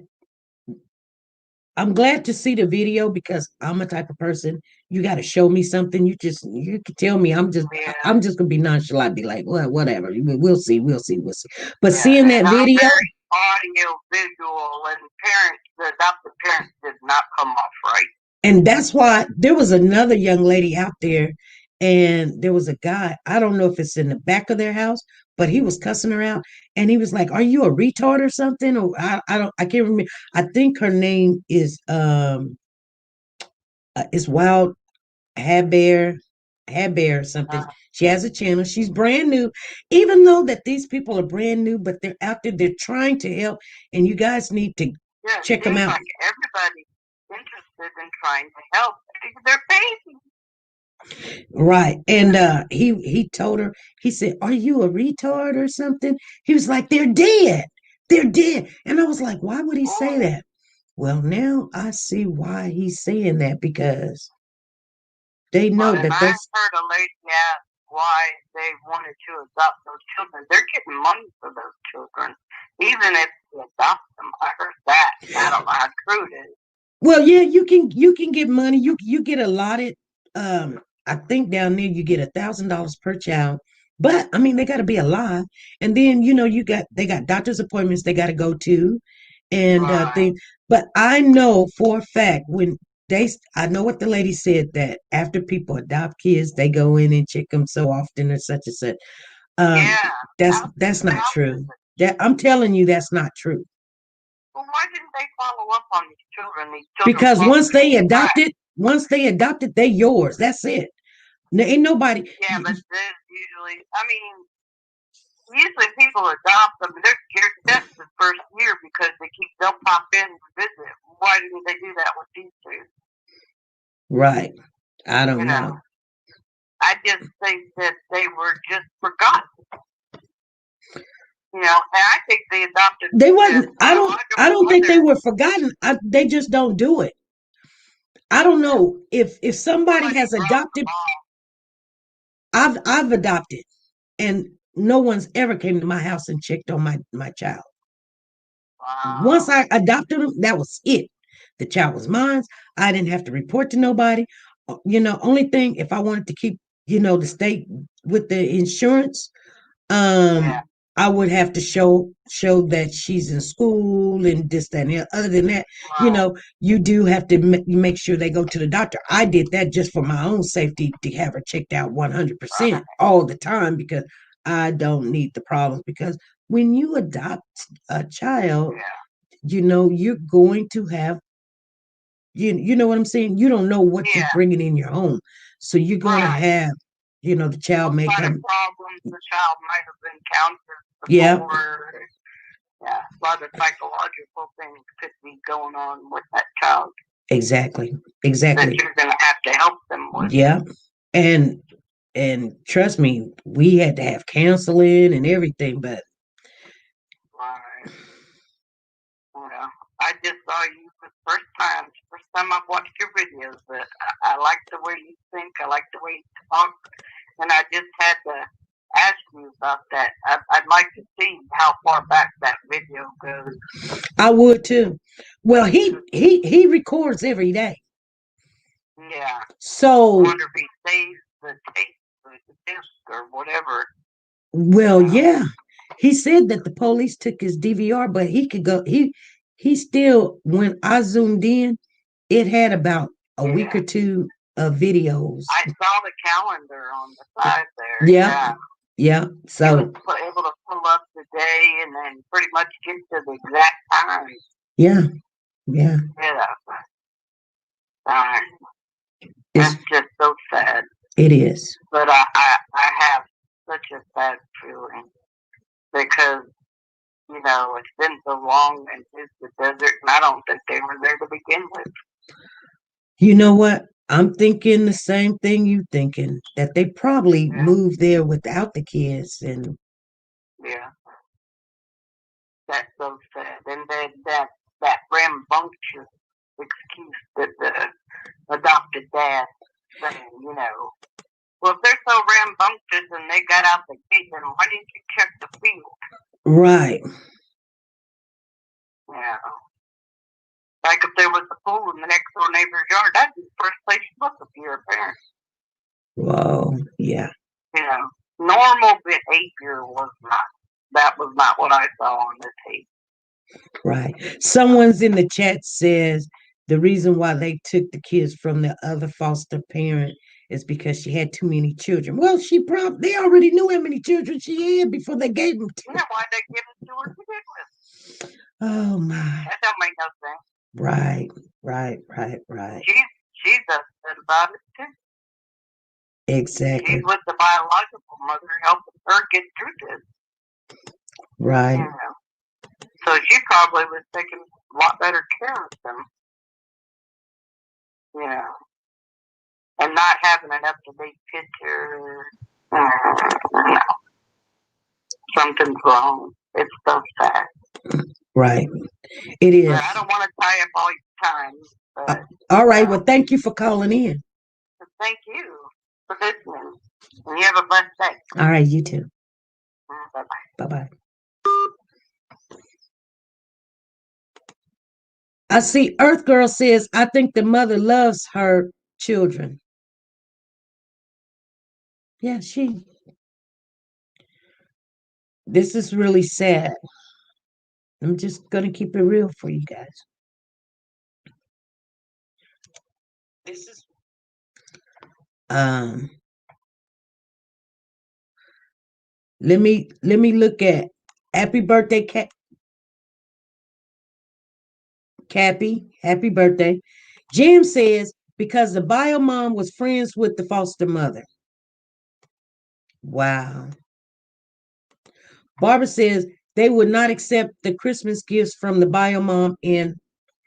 I'm glad to see the video, because I'm a type of person, you got to show me something. You can tell me Yeah. I'm just gonna be nonchalant, be like, well, whatever. We'll see. But Yeah, seeing that and I'm video, very audio visual, and the adopted parents did not come off right. and that's why there was another young lady out there, and there was a guy, I don't know if it's in the back of their house, but he was cussing her out, and he was like, are you a retard or something? Or I can't remember. I think her name is Wild Hair Bear or something. She has a channel. She's brand new. Even though that these people are brand new, but they're out there, they're trying to help, and you guys need to Yeah, check them seems out. like everybody's interested in trying to help. They're babies. Right. And he told her, he said, are you a retard or something? He was like, they're dead. They're dead. And I was like, why would he say that? Well, now I see why he's saying that, because they know And that I heard a lady ask why they wanted to adopt those children. They're getting money for those children, even if they adopt them. I heard that. I don't know how true it is. well, yeah, you can get money. You get allotted. I think down there you get $1,000 per child. But I mean, they got to be alive, and then they got doctor's appointments they got to go to, and Right. things. But I know for a fact, I know what the lady said, that after people adopt kids, they go in and check them so often or such and such. Yeah. That's not How true. is it? That I'm telling you, that's not true. Well, why didn't they follow up on these children? These children Because supposed to be alive. once they adopted, they yours. That's it. There ain't nobody. Yeah, but there's usually, usually people adopt them. They're scared to death the first year because they'll pop in and visit. Why didn't they do that with these two? Right. I don't know. I just think that they were just forgotten. And I think they adopted. They wasn't. I don't think they were forgotten. They just don't do it. I don't know if somebody has adopted. I've adopted, and no one's ever came to my house and checked on my child. Wow. Once I adopted them, that was it. The child was mine. I didn't have to report to nobody. Only thing, if I wanted to keep, the state with the insurance, I would have to show that she's in school and this, that, and the other. Other than that, you do have to make sure they go to the doctor. I did that just for my own safety, to have her checked out 100% all the time, because I don't need the problems. Because when you adopt a child, you're going to have, you know what I'm saying? You don't know what you're bringing in your home. So you're going to have, the child may come. Problems the child might have encountered before. Yeah, a lot of psychological things could be going on with that child. Exactly. That you're going to have to help them with. Yeah. And trust me, we had to have counseling and everything, but. Right. Well, I just saw you for the first time I've watched your videos, but I like the way you think. I like the way you talk. And I just had to ask you about that. I'd like to see how far back that video goes. I would too. Well, he records every day. Yeah. I So, wonder if he saves the tape, the disc, or whatever. well, yeah, he said that the police took his DVR, but he could go. He still, when I zoomed in, it had about a week or two of videos. I saw the calendar on the side there. Yeah, yeah. He was So, able to pull up the day and then pretty much get to the exact time. yeah, yeah. Yeah. Darn. It's, That's just so sad. it is. But I have such a sad feeling because, it's been so long and it's the desert, and I don't think they were there to begin with. You know what? I'm thinking the same thing you thinking, that they probably Yeah. moved there without the kids. And Yeah. That's so sad. And then that rambunctious excuse that the adopted dad saying, well, if they're so rambunctious and they got out the gate, then why didn't you check the field? right. Yeah. Like if there was a pool in the next door neighbor's yard, that'd be the first place you look if you're a parent. Whoa, yeah. Normal behavior was not what I saw on the tape. Right. Someone's in the chat says the reason why they took the kids from the other foster parent is because she had too many children. Well, they already knew how many children she had before they gave them to her. Yeah, why'd they give them to her to begin with? Oh my. That don't make no sense. Right. She's upset about it too. Exactly. She's with the biological mother helping her get through this. Right. So she probably was taking a lot better care of them. And not having an up-to-date picture. No. Something's wrong. It's so sad. Right. It is. But I don't want to tie up all your time. But, all right. Well, thank you for calling in. Thank you for listening. And you have a blessed day. All right. You too. Bye-bye. Bye-bye. I see Earth Girl says, I think the mother loves her children. Yeah, this is really sad. I'm just going to keep it real for you guys. This is let me look at happy birthday, Cappy. Happy birthday. Jim says, because the bio mom was friends with the foster mother. Wow. Barbara says they would not accept the Christmas gifts from the bio mom and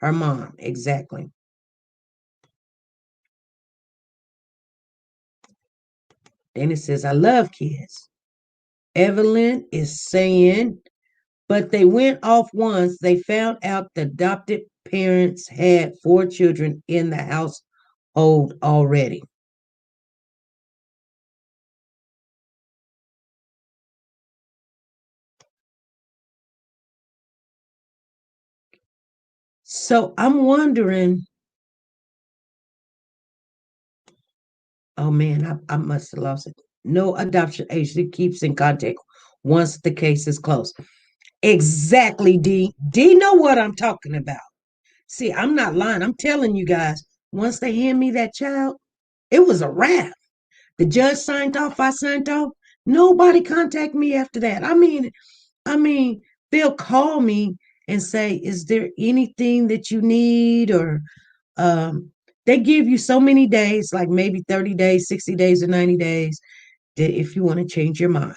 her mom. Exactly. Then it says, I love kids. Evelyn is saying, but they went off once they found out the adopted parents had 4 children in the household already. So I'm wondering, oh man, I must have lost it. No adoption agency keeps in contact once the case is closed. Exactly, D. D know what I'm talking about. See, I'm not lying. I'm telling you guys, once they hand me that child, it was a wrap. The judge signed off, I signed off. Nobody contact me after that. I mean, they'll call me and say, is there anything that you need? Or they give you so many days, like maybe 30 days, 60 days, or 90 days, that if you want to change your mind.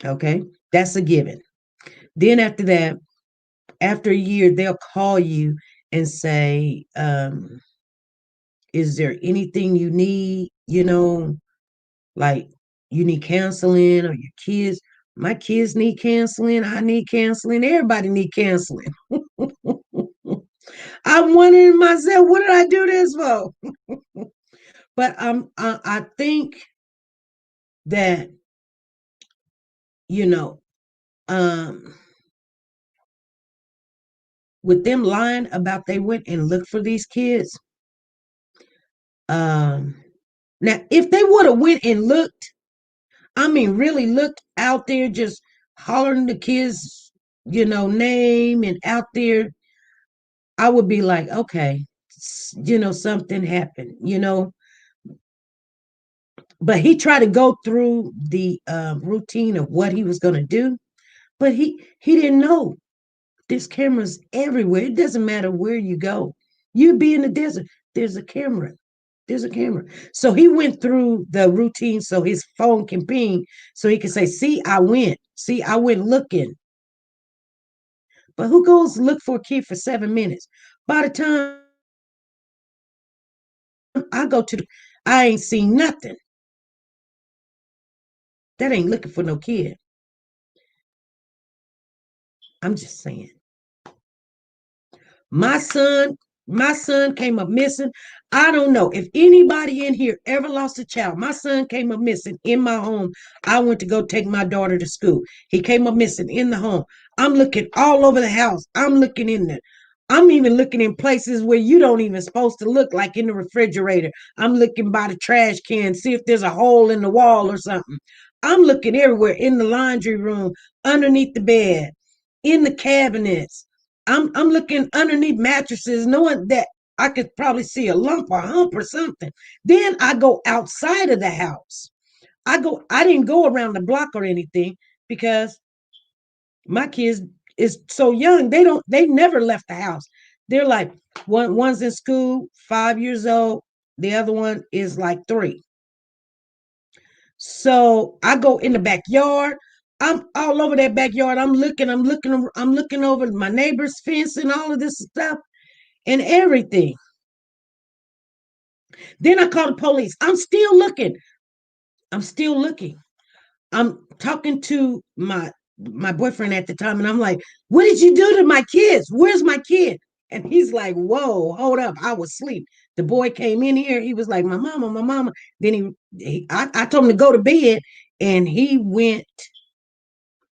Okay. That's a given. Then after that, after a year, they'll call you and say, is there anything you need? Like you need counseling, or your kids. My kids need counseling. I need counseling. Everybody need counseling. I'm wondering myself, what did I do this for? But I think that with them lying about they went and looked for these kids, Um, Now, if they would have went and looked, I mean, really looked out there, just hollering the kids, name and out there, I would be like, okay, something happened. But he tried to go through the routine of what he was going to do, but he didn't know there's cameras everywhere. It doesn't matter where you go. You be in the desert, there's a camera. There's a camera. So he went through the routine so his phone can ping so he can say, see, I went. See, I went looking. But who goes look for a kid for 7 minutes? By the time I go to I ain't seen nothing. That ain't looking for no kid. I'm just saying. My son, my son came up missing. I don't know if anybody in here ever lost a child. My son came up missing in my home. I went to go take my daughter to school. He came up missing in the home. I'm looking all over the house. I'm looking in there. I'm even looking in places where you don't even supposed to look, like in the refrigerator. I'm looking by the trash can, see if there's a hole in the wall or something. I'm looking everywhere, in the laundry room, underneath the bed, in the cabinets. I'm looking underneath mattresses, knowing that I could probably see a lump or hump or something. Then I go outside of the house. I didn't go around the block or anything because my kids is so young. They never left the house. They're like one's in school, 5 years old. The other one is like 3. So I go in the backyard. I'm all over that backyard. I'm looking over my neighbor's fence and all of this stuff and everything. Then I call the police. I'm still looking. I'm still looking. I'm talking to my boyfriend at the time, and I'm like, "What did you do to my kids? Where's my kid?" And he's like, "Whoa, hold up! I was asleep." The boy came in here. He was like, "My mama, my mama." Then I told him to go to bed, and he went.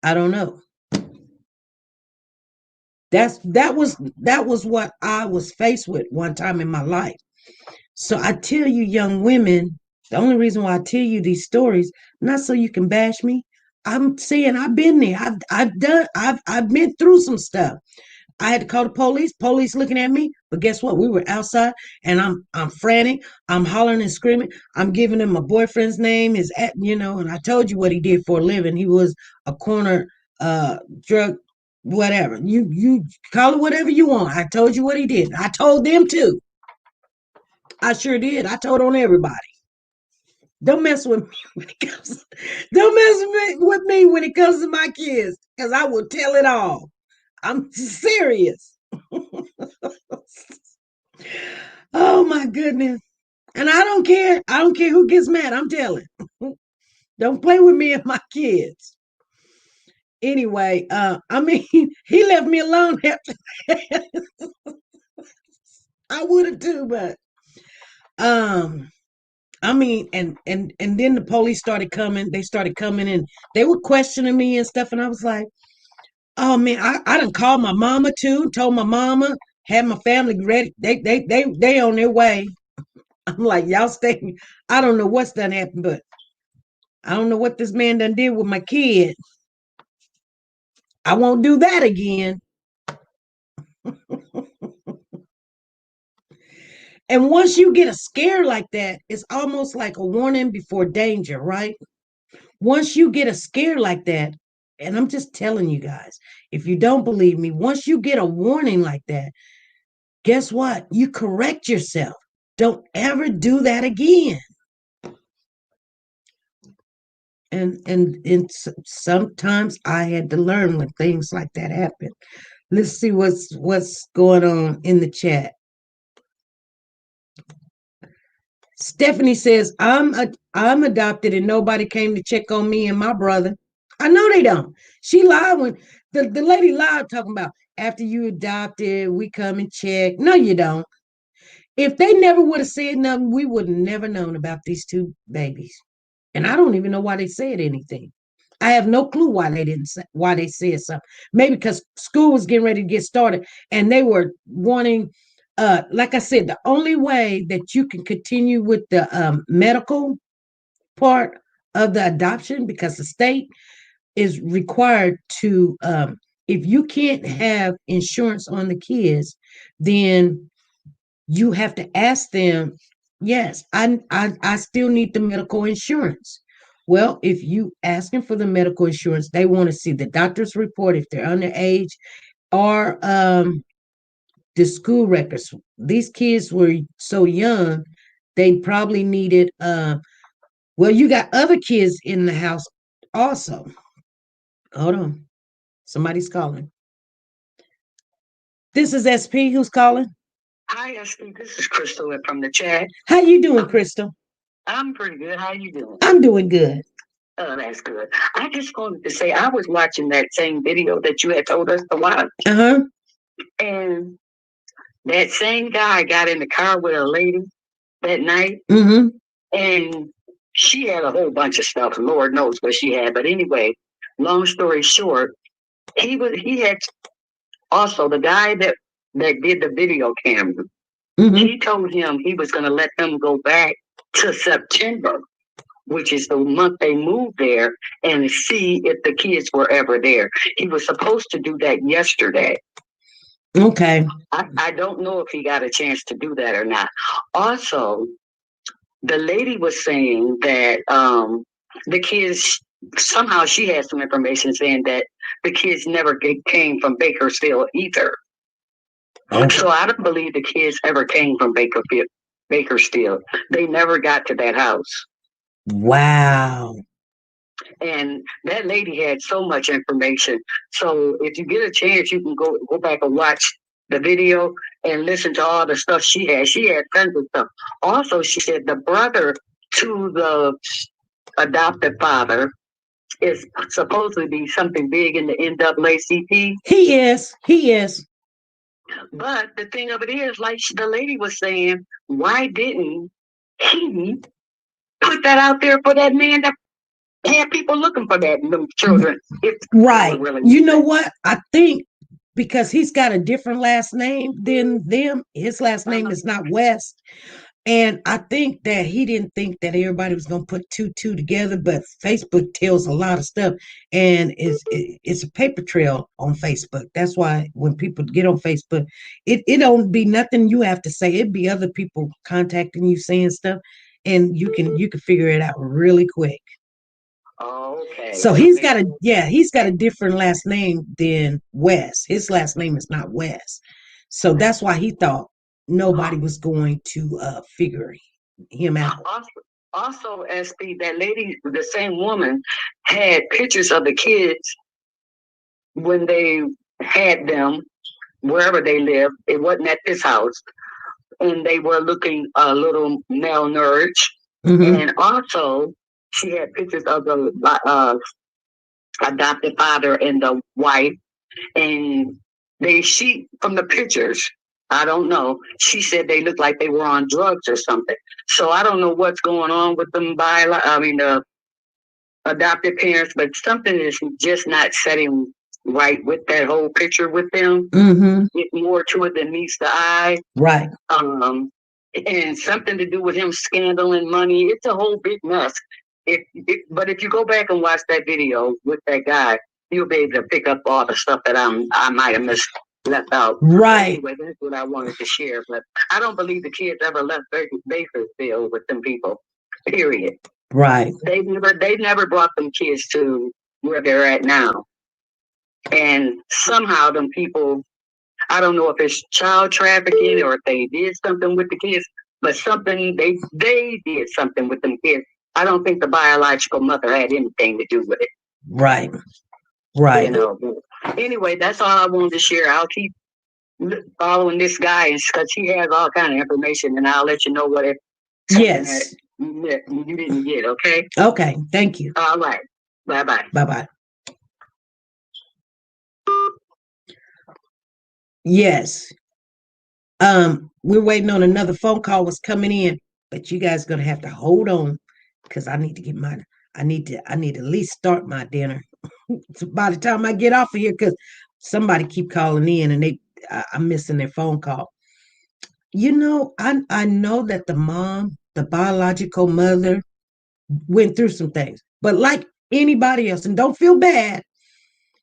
I don't know. That was what I was faced with one time in my life. So I tell you, young women, the only reason why I tell you these stories, not so you can bash me. I'm saying I've been there. I've been through some stuff. I had to call the police. Police looking at me, but guess what? We were outside, and I'm frantic. I'm hollering and screaming. I'm giving him my boyfriend's name, and I told you what he did for a living. He was a corner drug, whatever. You call it whatever you want. I told you what he did. I told them too. I sure did. I told on everybody. Don't mess with me when it comes. Don't mess with me when it comes to my kids, because I will tell it all. I'm serious. Oh my goodness. And I don't care. I don't care who gets mad. I'm telling. Don't play with me and my kids. Anyway, I mean, he left me alone after that. I would have too, but um, I mean, and then the police started coming. They started coming and they were questioning me and stuff, and I was like, oh man, I done called my mama too, told my mama, had my family ready. They on their way. I'm like, y'all stay. I don't know what's done happened, but I don't know what this man done did with my kid. I won't do that again. And once you get a scare like that, it's almost like a warning before danger, right? Once you get a scare like that, and I'm just telling you guys, if you don't believe me, once you get a warning like that, guess what? You correct yourself. Don't ever do that again. And sometimes I had to learn when things like that happen. Let's see what's going on in the chat. Stephanie says, I'm adopted and nobody came to check on me and my brother. I know they don't. She lied when the lady lied talking about after you adopted, we come and check. No, you don't. If they never would have said nothing, we would have never known about these 2 babies. And I don't even know why they said anything. I have no clue why they didn't say, why they said something. Maybe because school was getting ready to get started and they were wanting like I said, the only way that you can continue with the medical part of the adoption, because the state is required to, if you can't have insurance on the kids, then you have to ask them, yes, I still need the medical insurance. Well, if you asking for the medical insurance, they want to see the doctor's report if they're underage, or the school records. These kids were so young, they probably needed well, you got other kids in the house also. Hold on. Somebody's calling. This is SP. Who's calling? Hi, Esther. This is Crystal from the chat. How you doing, Crystal? I'm pretty good. How you doing? I'm doing good. Oh, that's good. I just wanted to say I was watching that same video that you had told us to watch, Uh-huh. and that same guy got in the car with a lady that night, Mm-hmm. and she had a whole bunch of stuff. Lord knows what she had. But anyway, long story short, he had also the guy that did the video camera. Mm-hmm. He told him he was going to let them go back to September, which is the month they moved there, and see if the kids were ever there. He was supposed to do that yesterday. Okay. I don't know if he got a chance to do that or not. Also, the lady was saying that the kids, somehow she had some information saying that the kids never came from Bakersfield either. Okay. So I don't believe the kids ever came from Bakersfield. They never got to that house. Wow. And that lady had so much information. So if you get a chance, you can go back and watch the video and listen to all the stuff she had. She had tons of stuff. Also, she said the brother to the adopted father is supposed to be something big in the NAACP. He is. He is. But the thing of it is, like the lady was saying, why didn't he put that out there for that man that had people looking for that them children? Right. You know what? I think because he's got a different last name than them, his last name is not West. And I think that he didn't think that everybody was going to put two together, but Facebook tells a lot of stuff, and it's a paper trail on Facebook. That's why when people get on Facebook, it don't be nothing you have to say. It'd be other people contacting you saying stuff, and you can figure it out really quick. Okay. So he's got a different last name than West. His last name is not West. So that's why he thought nobody was going to figure him out. Also, SP, that lady, the same woman, had pictures of the kids when they had them wherever they lived. It wasn't at this house, and they were looking a little malnourished. Mm-hmm. And also, she had pictures of the adopted father and the wife, and she from the pictures, I don't know, she said they looked like they were on drugs or something. So I don't know what's going on with them the adopted parents, but something is just not setting right with that whole picture with them. Mm-hmm. It's more to it than meets the eye. Right. And something to do with him scandling money. It's a whole big mess. But if you go back and watch that video with that guy, you'll be able to pick up all the stuff that I might have left out. Right. Anyway, that's what I wanted to share. But I don't believe the kids ever left Bakersfield with them people. Period. Right. They never brought them kids to where they're at now. And somehow them people, I don't know if it's child trafficking or if they did something with the kids, but something they did something with them kids. I don't think the biological mother had anything to do with it. Right. Right. You know. Anyway, that's all I wanted to share. I'll keep following this guy because he has all kind of information, and I'll let you know what it. Yes. You didn't get. Okay. Okay. Thank you. All right. Bye bye. Bye bye. Yes. We're waiting on another phone call was coming in, but you guys gonna have to hold on because I need to get mine. I need to at least start my dinner by the time I get off of here because somebody keep calling in and I'm missing their phone call. I know that the mom, the biological mother, went through some things, but like anybody else, and don't feel bad.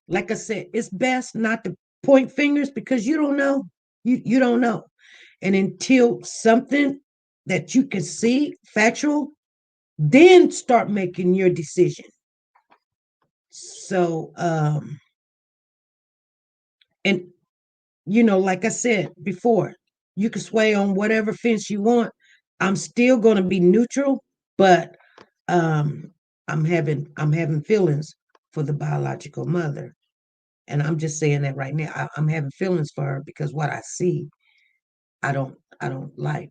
Like I said, it's best not to point fingers because you don't know. You don't know. And until something that you can see factual, then start making your decision. So and like I said before, you can sway on whatever fence you want. I'm still going to be neutral, but um I'm having feelings for the biological mother. And I'm just saying that right now. I'm having feelings for her because what I see, I don't like,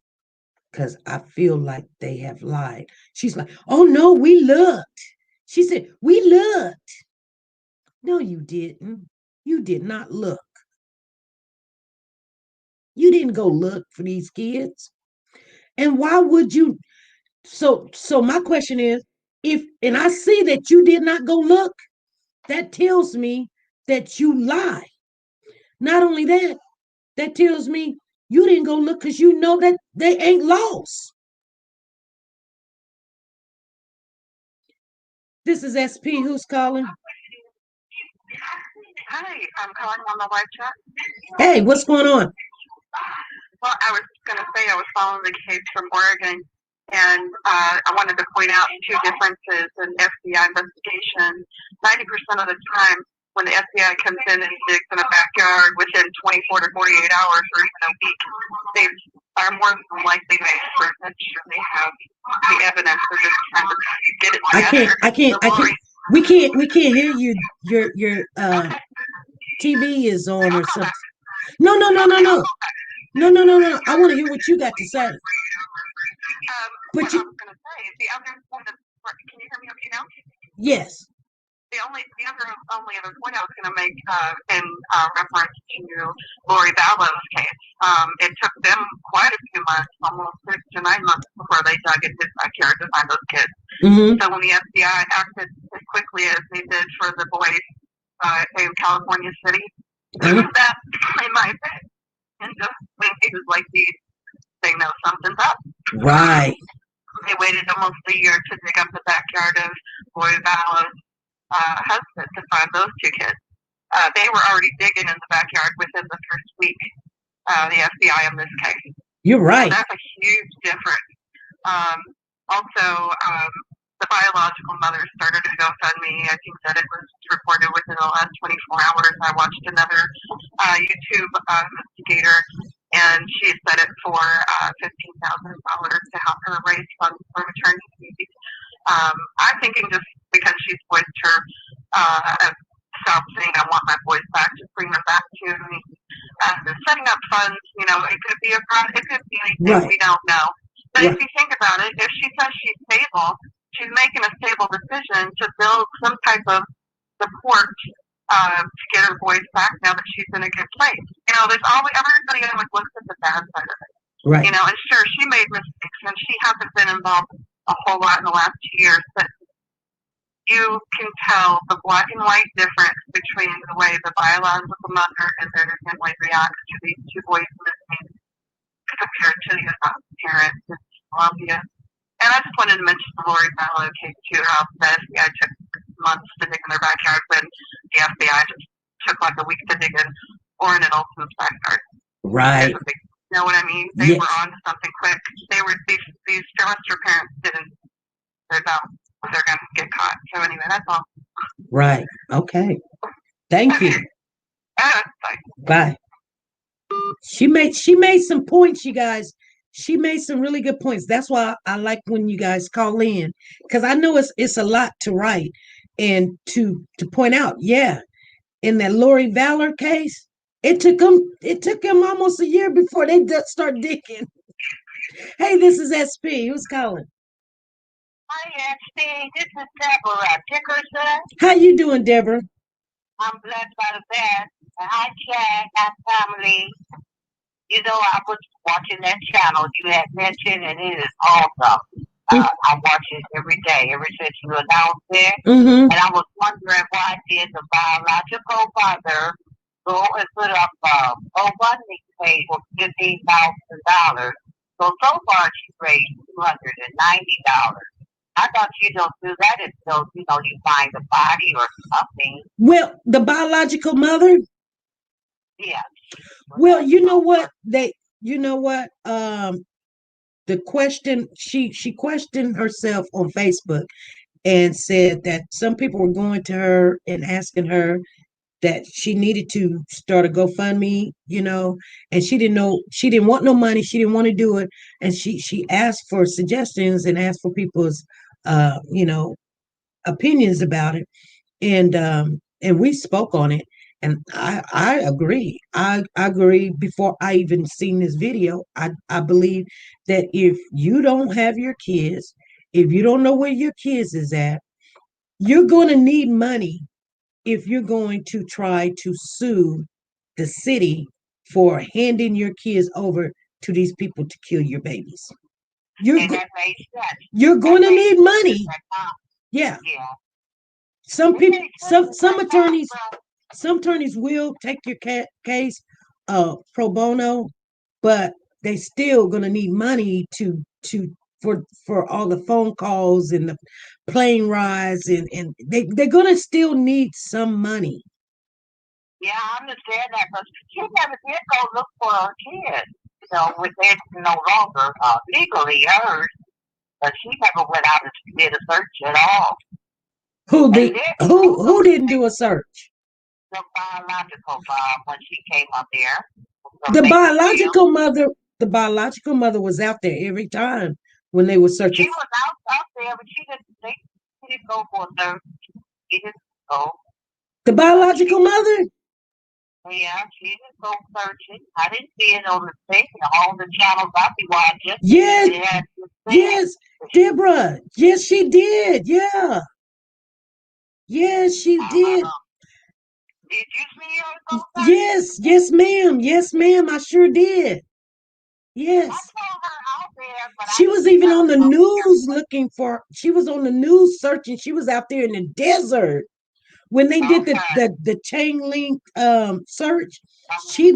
because I feel like they have lied. She's like, oh no, we looked. She said, we looked. No, you didn't. You did not look. You didn't go look for these kids. And why would you? So my question is, if and I see that you did not go look, that tells me that you lie. Not only that, that tells me you didn't go look because you know that they ain't lost. This is SP. Who's calling? Hi, I'm calling on the live chat. Hey, what's going on? Well, I was going to say I was following the case from Oregon, and I wanted to point out two differences in FBI investigation. 90% of the time, when the FBI comes in and digs in a backyard within 24 to 48 hours or even a week, they are more than likely made certain that they have the evidence. They're just trying to get it together. I can't. We can't hear you. Your Okay. TV is on I'll or call something. back. No, no, no, no, Okay, I'll no, call back. no. I want to hear what you got to say. What But I was going to say, the other one that, can you hear me okay now? yes. The only other point I was going to make in reference to Lori Vallow's case, it took them quite a few months, almost 6 to 9 months, before they dug in his backyard to find those kids. Mm-hmm. So when the FBI acted as quickly as they did for the boys in California City, that, in my opinion, and just when cases like these, they know something's up. Right. They waited almost a year to dig up the backyard of Lori Vallow's husband to find those two kids. They were already digging in the backyard within the first week, the FBI in this case. You're right. So that's a huge difference. Also, the biological mother started a GoFundMe. I think that it was reported within the last 24 hours. I watched another YouTube investigator, and she set it for $15,000 to help her raise funds for maternity babies. I'm thinking just because she's voiced her self saying, I want my boys back, just bring them back to me. Setting up funds, it could be it could be anything. Right. We don't know. But Right. if you think about it, if she says she's stable, she's making a stable decision to build some type of support to get her boys back now that she's in a good place. There's always, everybody always looks at the bad side of it. Right. And sure, she made mistakes, and she hasn't been involved a whole lot in the last 2 years, but you can tell the black and white difference between the way the biological mother and their family reacts to these two boys missing compared to the adopted parents in Colombia. And I just wanted to mention the Lori Vallow case too, how the FBI took months to dig in their backyard when the FBI just took like a week to dig in Orrin and Olsen's backyard. Right. You know what I mean? They Yes. were on to something quick. These foster parents didn't. They're going to get caught. So anyway, that's all. Right. Okay. Thank you. Bye. Bye. She made some points, you guys. She made some really good points. That's why I like when you guys call in, because I know it's a lot to write and to point out. Yeah, in that Lori Vallow case, it took them almost a year before they start digging. Hey, this is SP. Who's calling? Hi, SP. This is Deborah Dickerson. How you doing, Deborah? I'm blessed by the best. And hi, Chad, my family. I was watching that channel you had mentioned, and it is awesome. I watch it every day, ever since you announced it. Mm-hmm. And I was wondering why did the biological mother go and put up a GoFundMe page for $15,000. So far she raised $290. I thought you don't do that until you find a body or something. Well, the biological mother. Yeah. Well, you know what the question she questioned herself on Facebook and said that some people were going to her and asking her that she needed to start a GoFundMe, and she didn't know, she didn't want no money, she didn't want to do it, and she asked for suggestions and asked for people's opinions about it, and we spoke on it, and I agree. I agree. Before I even seen this video, I believe that if you don't have your kids, if you don't know where your kids is at, you're going to need money if you're going to try to sue the city for handing your kids over to these people to kill your babies. And that makes sense. You're going to need money. Yeah. Yeah. Some people, some attorneys will take your case pro bono, but they still gonna need money for all the phone calls and the plane rides, and they're gonna still need some money. Yeah, I understand that, but she never did go look for her kids. With it no longer legally hers, but she never went out and did a search at all. Who didn't do a search? The biological mom when she came up there. The biological mother was out there every time when they were searching. She was out there, but she didn't go for a search. She didn't go. The biological mother? Yeah, she didn't go searching. I didn't see it on the thing, all the channels I be watching. Yes, Deborah. Yes, she did. Yeah. Yes, she did. Did you see her go search? Yes, ma'am. Yes, ma'am. I sure did. Yes. I saw her out there, but she was even on the news looking for. She was on the news searching. She was out there in the desert when they did the chain link search. She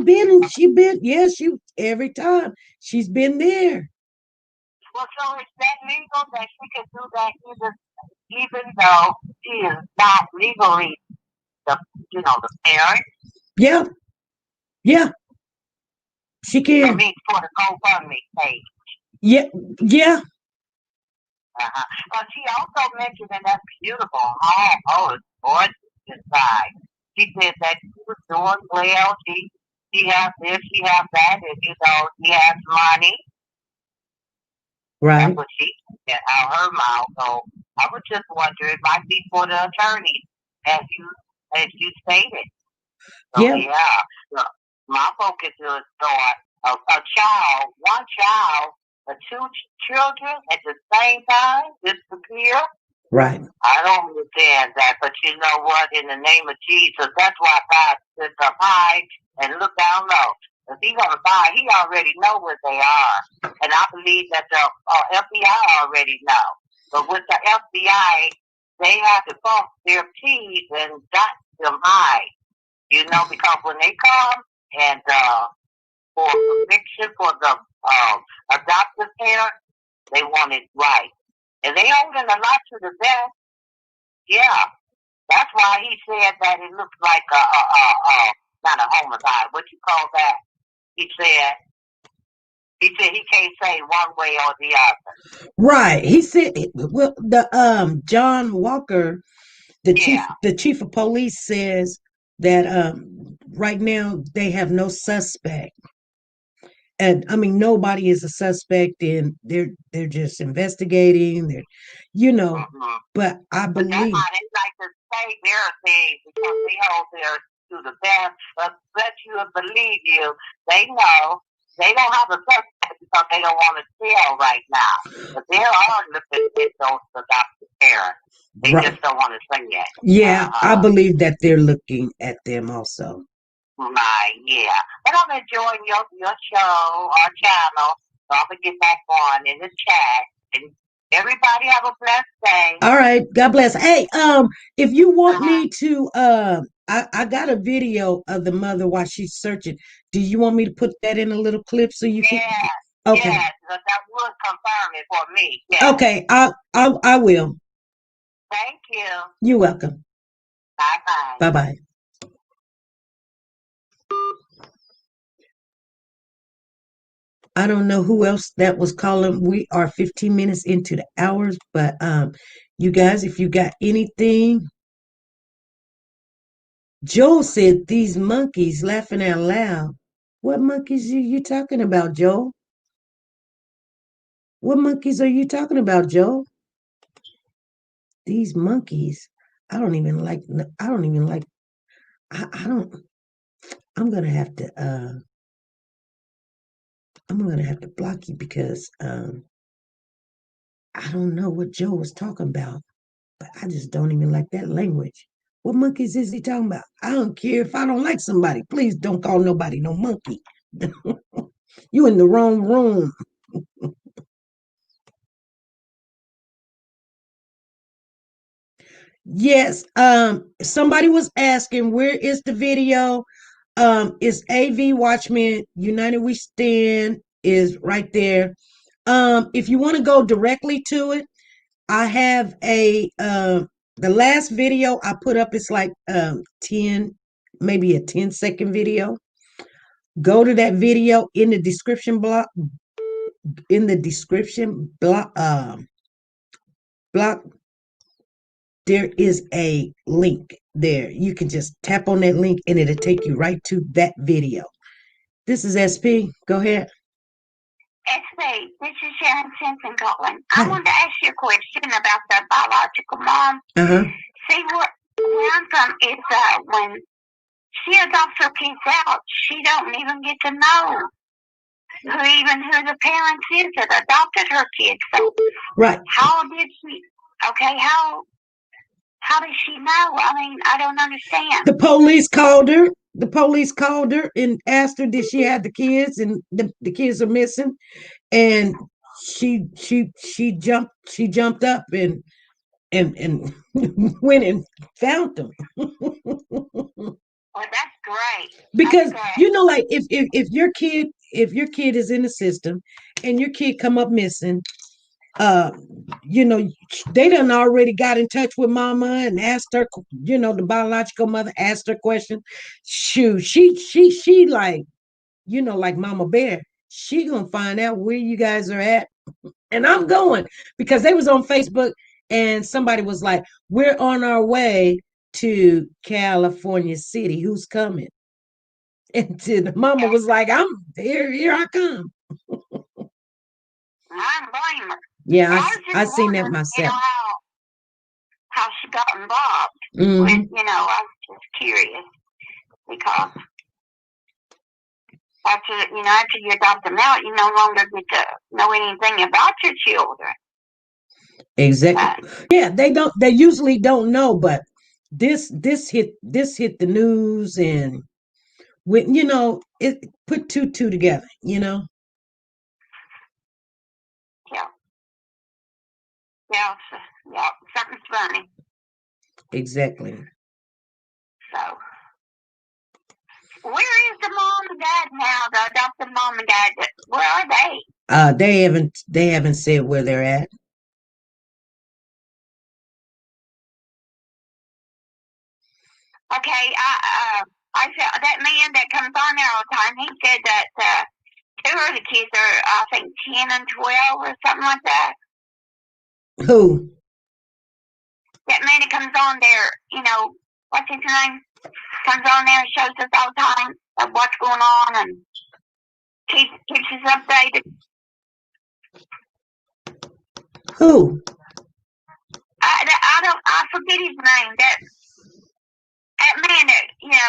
every time she's been there. Well, so is that legal that she can do that even though she is not legally the parent? Yeah. Yeah. She can. I mean, for the GoFundMe page. Yeah. But she also mentioned in that beautiful home, it's gorgeous inside. She said that she was doing well. She has this, she has that, and she has money. Right. That's what she said out her mouth. So I was just wondering, it might be for the attorney, as you stated. So yeah, my focus is on one child, or two children at the same time disappear. Right. I don't understand that, but you know what? In the name of Jesus, that's why God sits up high and look down low. If He's gonna buy, He already know where they are, and I believe that the FBI already know. But with the FBI, they have to cross their T's and dot them high. Because when they come and for conviction for the adoptive parent, they want it right. And they holding a lot to the death. Yeah. That's why he said that it looks like not a homicide. What you call that? He said he can't say one way or the other. Right. He said, well, the John Walker, the chief of police, says that right now they have no suspect. And I mean, nobody is a suspect, and they're just investigating. But I believe that's how they like to say their things because they hold theirs to the best. But let you believe you, they know they don't have a suspect because they don't want to tell right now. But they are looking at those adopted parents. They just don't want to say it. Yeah, I believe that they're looking at them also. Right, yeah. But I'm enjoying your show, our channel. So I'm going to get back on in the chat. And everybody have a blessed day. All right. God bless. Hey, if you want me to I got a video of the mother while she's searching. Do you want me to put that in a little clip so you can? Yeah, Okay. yes, that would confirm it for me. Yeah. Okay. I will. Thank you. You're welcome. Bye-bye. Bye bye. I don't know who else that was calling. We are 15 minutes into the hours, but you guys, if you got anything, Joel said these monkeys laughing out loud. What monkeys are you talking about, Joel? What monkeys are you talking about, Joel? These monkeys. I don't even like. I don't even like. I don't. I'm gonna have to. I'm gonna have to block you because I don't know what Joe was talking about, but I just don't even like that language. What monkeys is he talking about? I don't care if I don't like somebody. Please don't call nobody no monkey. You in the wrong room. Yes. Somebody was asking where is the video? It's AV Watchmen United We Stand is right there. If you want to go directly to it, I have the last video I put up is like 10, maybe a 10-second video. Go to that video in the description block. In the description block, there is a link there. You can just tap on that link and it'll take you right to that video. This is SP. Go ahead. XP, this is Sharon Simpson calling. Hi. I wanted to ask you a question about the biological mom. Uh-huh. See, where I'm from is when she adopts her kids out, she don't even get to know who the parents is that adopted her kids. So Right. how did she? Okay, how does she know? I mean, I don't understand. The police called her. The police called her and asked her did she have the kids, and the kids are missing. And she jumped up and went and found them. Well, that's great. Because That's great. you know, like if your kid is in the system and your kid come up missing, you know, they done already got in touch with mama and asked her, you know, the biological mother asked her question. Shoot, she like, you know, like Mama Bear, she gonna find out where you guys are at. And I'm going because they was on Facebook and somebody was like, we're on our way to California City. Who's coming? And the mama was like, I'm here I come. I don't blame her. Yeah, I was just I seen that wondering, myself. how she got involved. Mhm. With, I was just curious because after you adopt them out, you no longer get to know anything about your children. Exactly. Yeah, they usually don't know, but this hit the news, and when it put two together, Yeah, something's funny. Exactly. So, where is the mom and dad now? The adopted mom and dad, where are they? They haven't said where they're at. Okay, I said that man that comes on there all the time. He said that two of the kids are, I think, 10 and 12 or something like that. Who? That man that comes on there, what's his name? Comes on there and shows us all the time of what's going on and keeps us updated. Who? I forget his name. That man that,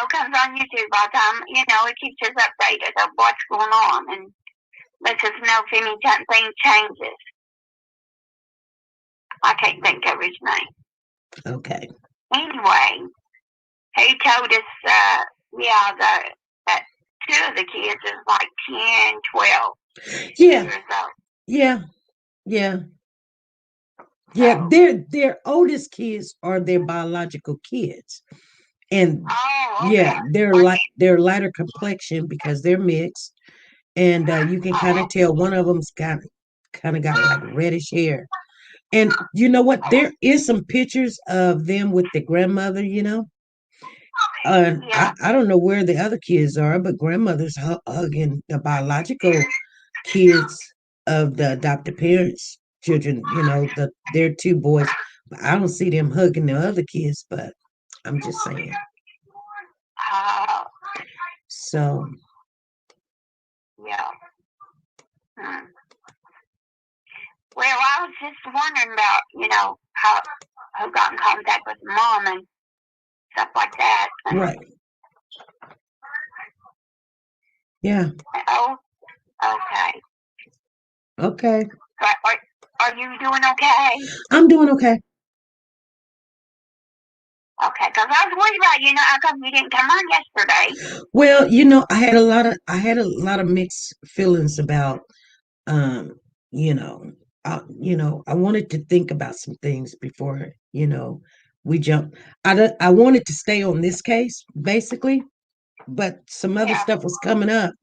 comes on YouTube all the time, it keeps us updated of what's going on and lets us know if anything changes. I can't think of his name. Okay. Anyway, he told us, that two of the kids is like 10, 12 Yeah. years old. Yeah. Yeah. So, Their oldest kids are their biological kids. And Oh, yeah, okay. they're lighter complexion because they're mixed, and you can kind Oh, of tell one of them's kind of got like reddish hair. And you know what? There is some pictures of them with the grandmother. yeah. I don't know where the other kids are, but grandmother's hugging the biological kids of the adopted parents' children. Their two boys. But I don't see them hugging the other kids. But I'm just saying. Oh, So yeah. Hmm. Well, I was just wondering about, how who got in contact with mom and stuff like that. And right, yeah, oh, okay. okay. But are you doing okay? I'm doing okay. Okay, because I was worried about you. How come you didn't come on yesterday? Well, I had a lot of mixed feelings about um, you know, I wanted to think about some things before, we jump. I wanted to stay on this case basically, but some other Yeah, stuff was coming up.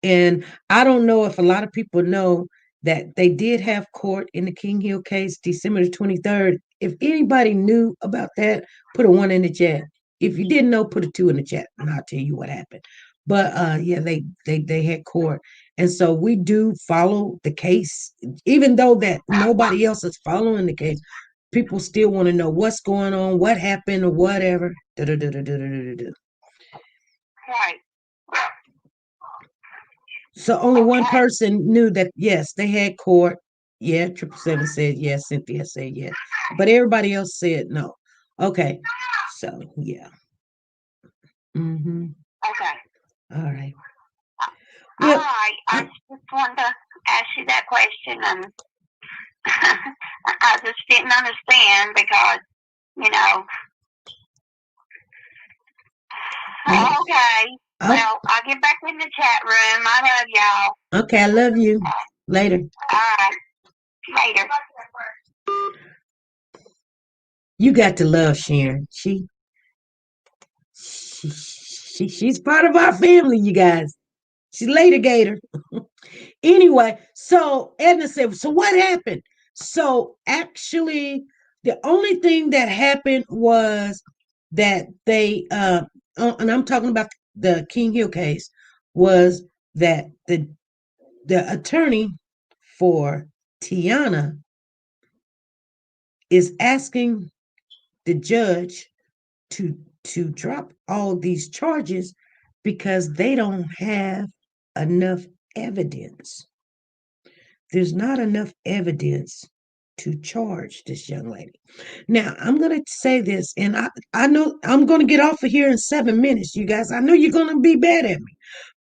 And I don't know if a lot of people know that they did have court in the King Hill case December the 23rd. If anybody knew about that, put a one in the chat. If you didn't know, put a two in the chat, and I'll tell you what happened. But yeah, they had court. And so we do follow the case, even though that nobody else is following the case. People still want to know what's going on, what happened, or whatever. Da-da-da-da-da-da-da-da. right. So only one Okay, person knew that yes, they had court. Yeah, 777 said yes, Cynthia said yes. But everybody else said no. Okay. So yeah. Mm-hmm. okay. All right. All Well, right. I I, just wanted to ask you that question, and I just didn't understand because, you know. oh, Okay. oh, Well, I'll get back in the chat room. I love y'all. okay, I love you. Later. All right. Later. You got to love Sharon. She's part of our family, you guys. She's later Gator. Anyway, so Edna said, so what happened? So actually, the only thing that happened was that and I'm talking about the King Hill case, was that the attorney for Tiana is asking the judge to drop all these charges because they don't have enough evidence. There's not enough evidence to charge this young lady. Now, I'm going to say this, and I know I'm going to get off of here in 7 minutes, you guys. I know you're going to be bad at me,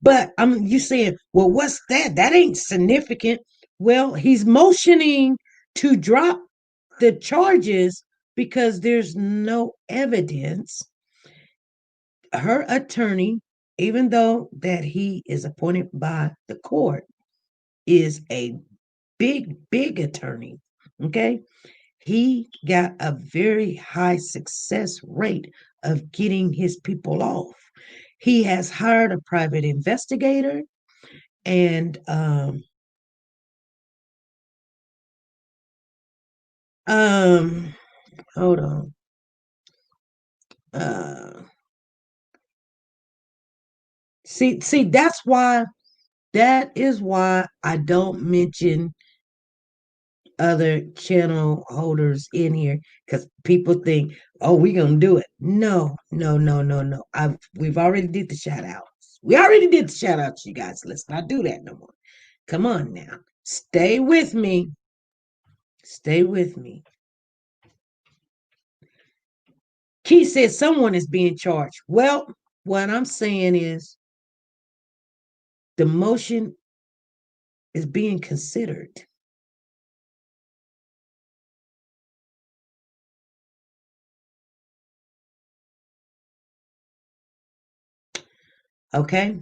but you saying, well, what's that? That ain't significant. Well, he's motioning to drop the charges because there's no evidence. Her attorney, even though that he is appointed by the court, is a big attorney. Okay. He got a very high success rate of getting his people off. He has hired a private investigator and um hold on. Uh see that is why I don't mention other channel holders in here because people think, oh, we're gonna do it. No, no, no, no, no. We've already did the shout outs. We already did the shout outs, you guys. Let's not do that no more. Come on now. Stay with me. Stay with me. Keith says someone is being charged. Well, what I'm saying is the motion is being considered. Okay.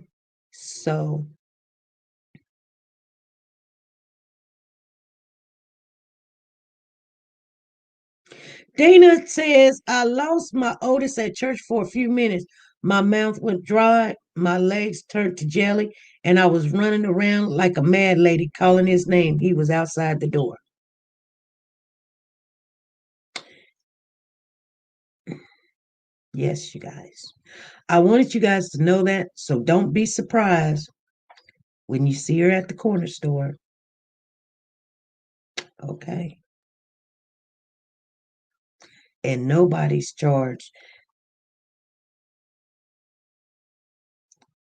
So Dana says, I lost my oldest at church for a few minutes. My mouth went dry, my legs turned to jelly, and I was running around like a mad lady calling his name. He was outside the door. Yes, you guys. I wanted you guys to know that, so don't be surprised when you see her at the corner store. Okay. And nobody's charged.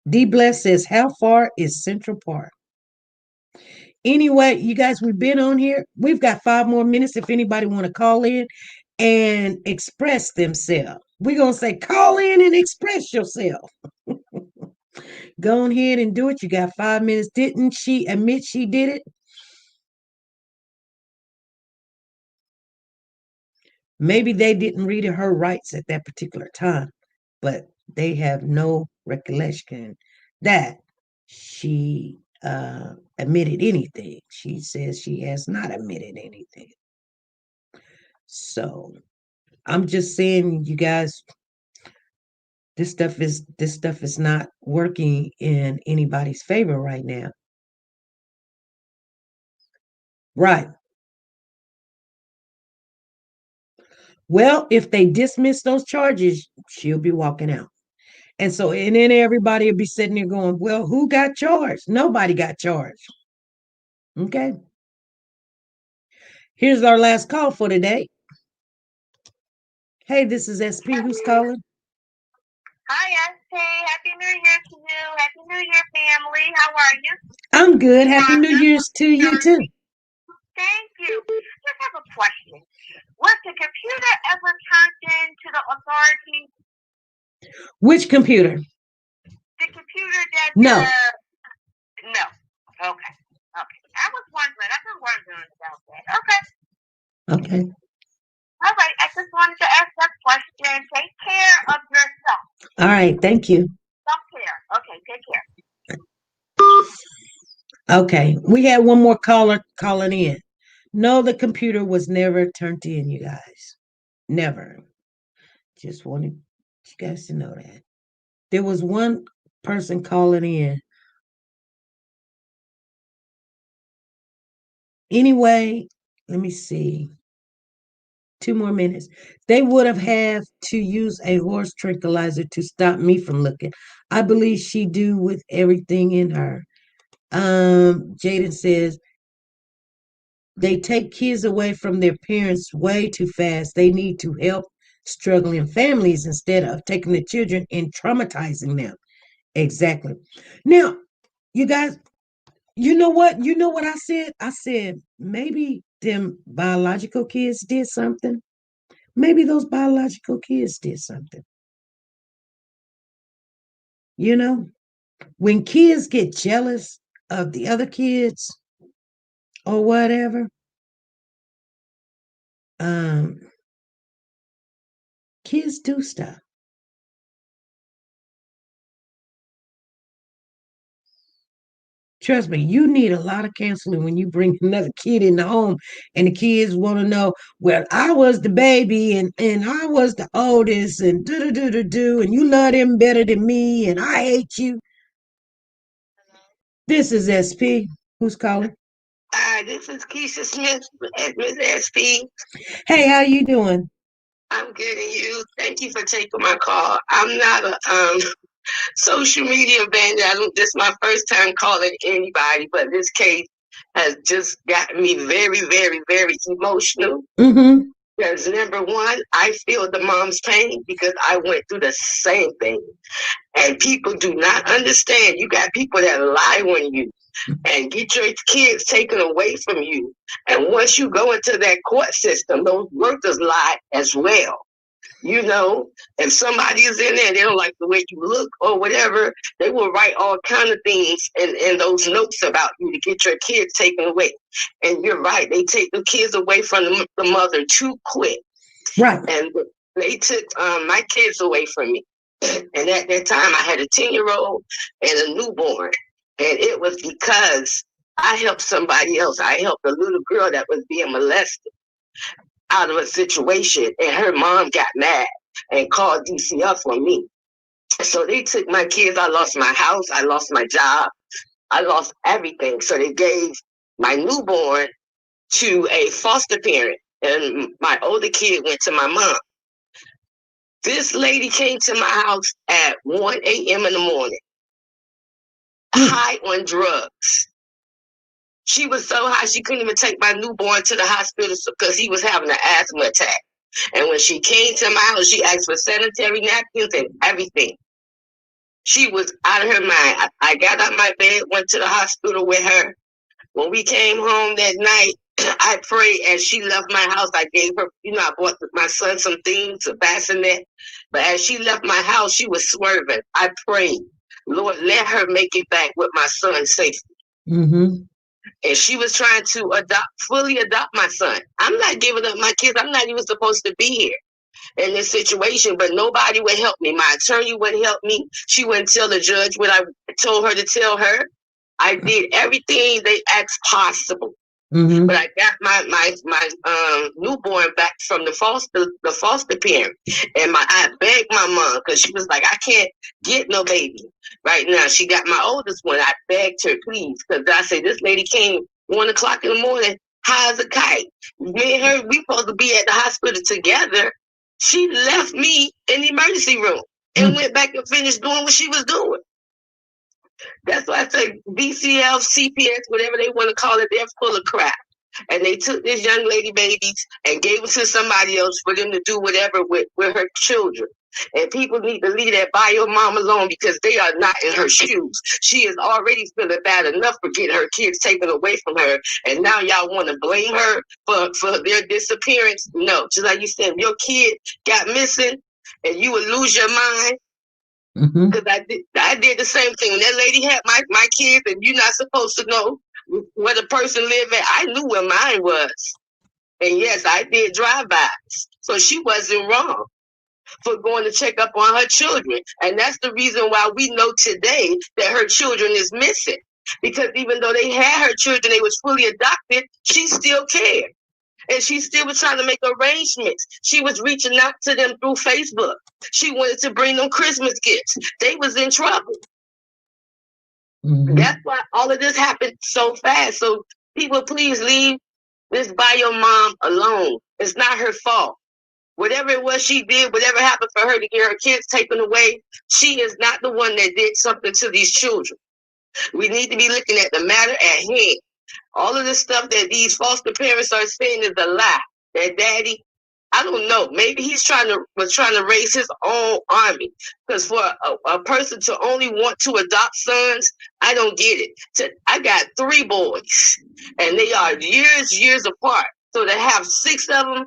D Bless says, how far is Central Park? Anyway, you guys, we've been on here. We've got 5 more minutes if anybody want to call in and express themselves. We're going to say, call in and express yourself. Go on ahead and do it. You got 5 minutes. Didn't she admit she did it? Maybe they didn't read her rights at that particular time, but they have no recollection that she admitted anything. She says she has not admitted anything. So I'm just saying, you guys, this stuff is not working in anybody's favor right now. Right. Well, if they dismiss those charges, she'll be walking out. And so, and then everybody will be sitting there going, well, who got charged? Nobody got charged. Okay. Here's our last call for today. Hey, this is SP. Who's calling? Hi, SP. Happy New Year to you. Happy New Year, family. How are you? I'm good. Happy New Year's to you, too. Thank you. Just have a question. Was the computer ever turned in to the authorities? Which computer? The computer that... No. No. Okay. I was wondering. I've been wondering about that. Okay. Okay. All right. I just wanted to ask that question. Take care of yourself. All right. Thank you. Self-care. Okay. Take care. Okay. We had one more caller calling in. No, the computer was never turned in, you guys. Never. Just wanted you guys to know that. There was one person calling in. Anyway, let me see. 2 more minutes. They would have had to use a horse tranquilizer to stop me from looking. I believe she do with everything in her. Jaden says, they take kids away from their parents way too fast. They need to help struggling families instead of taking the children and traumatizing them. Exactly. Now, you guys, you know what? You know what I said? I said, maybe them biological kids did something. Maybe those biological kids did something. You know, when kids get jealous of the other kids or whatever, kids do stuff. Trust me, you need a lot of counseling when you bring another kid in the home and the kids want to know, well, I was the baby and I was the oldest and do and you love them better than me and I hate you. This is SP. Who's calling? This is Keisha Smith at Miss SP. Hey, how you doing? I'm good, and you? Thank you for taking my call. I'm not a social media bandit. This is my first time calling anybody, but this case has just gotten me very, very, very emotional. Mm-hmm. Because number one, I feel the mom's pain because I went through the same thing. And people do not understand. You got people that lie on you and get your kids taken away from you. And once you go into that court system, those workers lie as well. You know, if somebody is in there and they don't like the way you look or whatever, they will write all kind of things in those notes about you to get your kids taken away. And you're right, they take the kids away from the mother too quick. Right. And they took my kids away from me. And at that time, I had a 10-year-old and a newborn. And it was because I helped somebody else. I helped a little girl that was being molested. out of a situation, and her mom got mad and called DCF on me. So they took my kids. I lost my house. I lost my job. I lost everything. So they gave my newborn to a foster parent, and my older kid went to my mom. This lady came to my house at 1 a.m. in the morning, high on drugs. She was so high she couldn't even take my newborn to the hospital because he was having an asthma attack. And when she came to my house, she asked for sanitary napkins and everything. She was out of her mind. I got out of my bed, went to the hospital with her. When we came home that night, I prayed as she left my house. I gave her, I bought my son some things, a bassinet. But as she left my house, she was swerving. I prayed, Lord, let her make it back with my son safely. Mm-hmm. And she was trying to fully adopt my son. I'm not giving up my kids. I'm not even supposed to be here in this situation, but nobody would help me. My attorney wouldn't help me. She wouldn't tell the judge what I told her to tell her. I did everything they asked possible. Mm-hmm. But I got my newborn back from the foster parent, and I begged my mom because she was like, I can't get no baby right now. She got my oldest one. I begged her, please, because I said this lady came 1 o'clock in the morning, high as a kite. Me and her, we supposed to be at the hospital together. She left me in the emergency room and went back and finished doing what she was doing. That's why I say DCF, CPS, whatever they want to call it, they're full of crap. And they took this young lady babies and gave it to somebody else for them to do whatever with her children. And people need to leave that bio mom alone because they are not in her shoes. She is already feeling bad enough for getting her kids taken away from her. And now y'all want to blame her for their disappearance? No, just like you said, if your kid got missing and you would lose your mind. Because I did the same thing. When that lady had my kids, and you're not supposed to know where the person lived at, I knew where mine was. And yes, I did drive-bys. So she wasn't wrong for going to check up on her children. And that's the reason why we know today that her children is missing. Because even though they had her children, they was fully adopted, she still cared. And she still was trying to make arrangements. She was reaching out to them through Facebook. She wanted to bring them Christmas gifts. They was in trouble. Mm-hmm. That's why all of this happened so fast. So people, please leave this bio mom alone. It's not her fault. Whatever it was she did, whatever happened for her to get her kids taken away, she is not the one that did something to these children. We need to be looking at the matter at hand. All of this stuff that these foster parents are saying is a lie. That daddy, I don't know. Maybe he's was trying to raise his own army. Because for a person to only want to adopt sons, I don't get it. I got 3 boys, and they are years apart. So to have 6 of them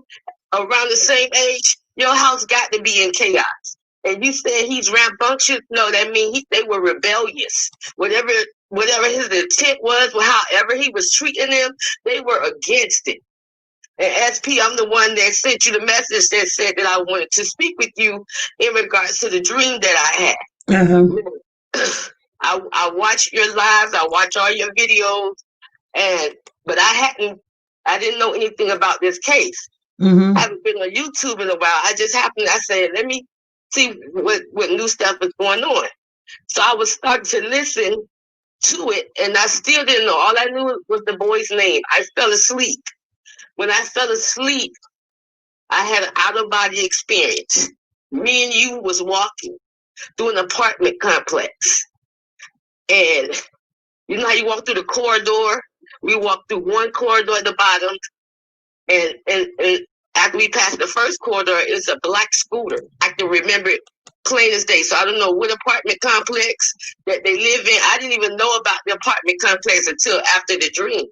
around the same age, your house got to be in chaos. And you said he's rambunctious? No, that means they were rebellious. Whatever his intent was, however he was treating them, they were against it. And SP, I'm the one that sent you the message that said that I wanted to speak with you in regards to the dream that I had. Uh-huh. I watch your lives, I watch all your videos, but I didn't know anything about this case. Mm-hmm. I haven't been on YouTube in a while. I said, let me see what new stuff is going on. So I was starting to listen to it, and I still didn't know. All I knew was the boy's name. I fell asleep. When I fell asleep, I had an out-of-body experience. Me and you was walking through an apartment complex. And you know how you walk through the corridor? We walked through one corridor at the bottom, and after we passed the first corridor, it was a black scooter. I can remember it plain as day. So I don't know what apartment complex that they live in. I didn't even know about the apartment complex until after the dream.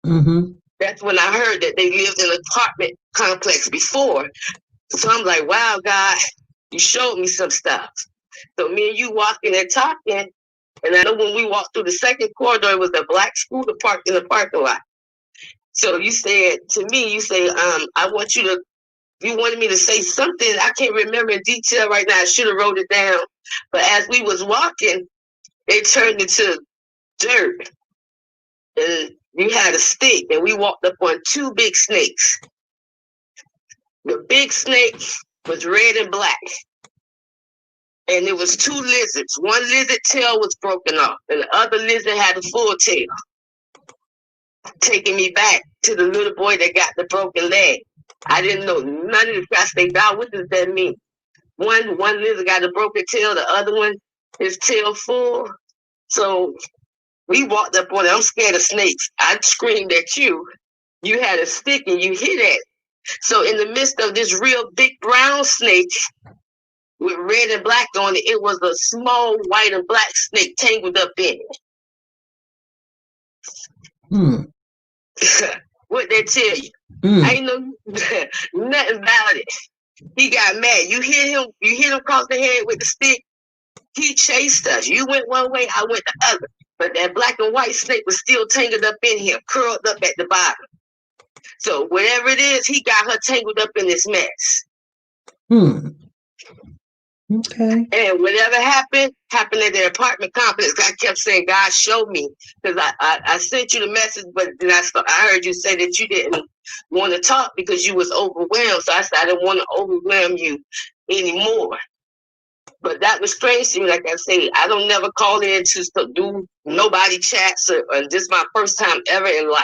Mm-hmm. That's when I heard that they lived in an apartment complex before. So I'm like, wow, God, you showed me some stuff. So me and you walking and talking, and I know when we walked through the second corridor, it was a black scooter parked in the parking lot. So you said to me, I want you wanted me to say something. I can't remember in detail right now. I should have wrote it down. But as we was walking, it turned into dirt. And you had a stick, and we walked up on 2 big snakes. The big snake was red and black. And it was 2 lizards. One lizard tail was broken off, and the other lizard had a full tail. Taking me back to the little boy that got the broken leg. I didn't know none of this. I said, God, what does that mean? One lizard got a broken tail, the other one, his tail full. So we walked up on it. I'm scared of snakes. I screamed at you. You had a stick and you hit it. So in the midst of this real big brown snake with red and black on it, it was a small white and black snake tangled up in it. What they tell you? I ain't know nothing about it. He got mad. You hit him across the head with the stick. He chased us. You went one way, I went the other. But that black and white snake was still tangled up in him, curled up at the bottom. So whatever it is, he got her tangled up in this mess. Okay. And whatever happened at the apartment complex. I kept saying, God, show me. Because I sent you the message, but then I heard you say that you didn't want to talk because you was overwhelmed. So I said, I didn't want to overwhelm you anymore. But that was strange to me. Like I say, I don't never call in to do nobody chats, or this is my first time ever in life.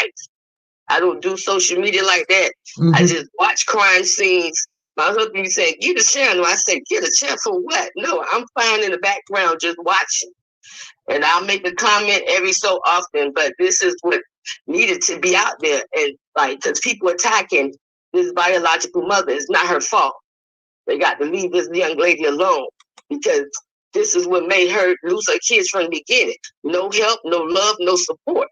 I don't do social media like that. I just watch crime scenes. My husband said, get a channel. I said, get a channel for what? No, I'm fine in the background just watching. And I'll make a comment every so often, but this is what needed to be out there. And because people attacking this biological mother, it's not her fault. They got to leave this young lady alone, because this is what made her lose her kids from the beginning. No help, no love, no support.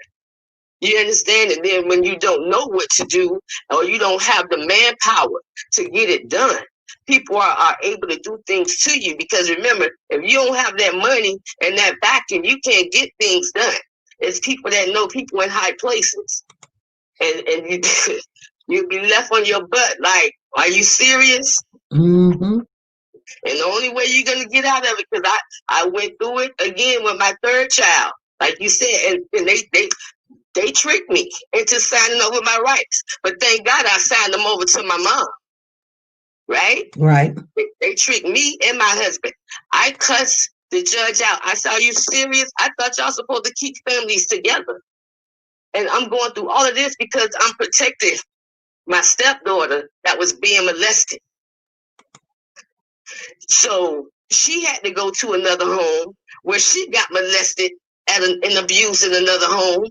You understand? And then when you don't know what to do, or you don't have the manpower to get it done, people are able to do things to you. Because remember, if you don't have that money and that backing, you can't get things done. It's people that know people in high places. And you'll be left on your butt like, are you serious? And the only way you're going to get out of it, because I went through it again with my third child, like you said, and they tricked me into signing over my rights. But thank God I signed them over to my mom. Right? Right. They tricked me and my husband. I cussed the judge out. I said, are you serious? I thought y'all supposed to keep families together. And I'm going through all of this because I'm protecting my stepdaughter that was being molested. So she had to go to another home where she got molested and abused in another home.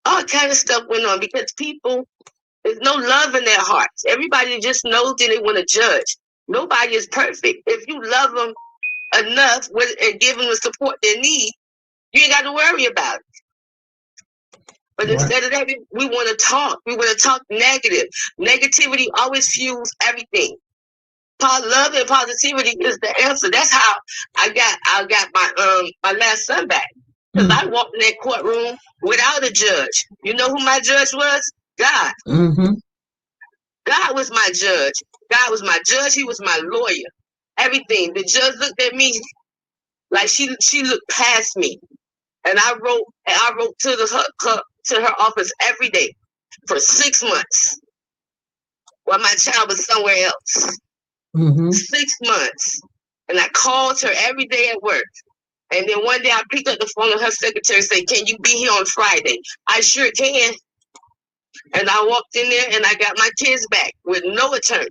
All kind of stuff went on because people, there's no love in their hearts. Everybody just knows that they want to judge. Nobody is perfect. If you love them enough and give them the support they need, you ain't got to worry about it. But instead of that, we want to talk. We want to talk negative. Negativity always fuels everything. Love and positivity is the answer. That's how I got my last son back. Because I walked in that courtroom without a judge. You know who my judge was? God. God was my judge. God was my judge. He was my lawyer. Everything. The judge looked at me like she looked past me. And I wrote to her office every day for 6 months while my child was somewhere else. 6 months. And I called her every day at work. And then one day I picked up the phone and her secretary said, can you be here on Friday? I sure can. And I walked in there and I got my kids back with no attorney.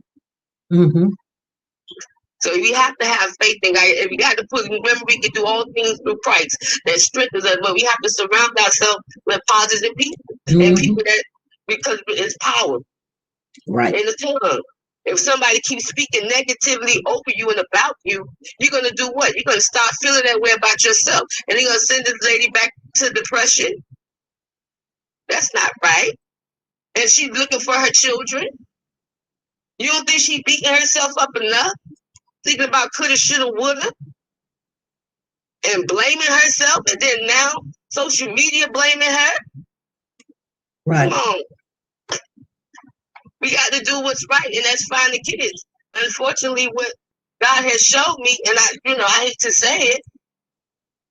So we have to have faith in God. We got to remember we can do all things through Christ that strengthens us, but we have to surround ourselves with positive people and people that, because it's power. Right. In the tongue. If somebody keeps speaking negatively over you and about you, you're going to do what? You're going to start feeling that way about yourself. And you're going to send this lady back to depression. That's not right. And she's looking for her children. You don't think she's beating herself up enough? Thinking about coulda, shoulda, woulda? And blaming herself? And then now social media blaming her? Right. Come on. We got to do what's right, and that's find the kids. Unfortunately, what God has showed me, and I hate to say it,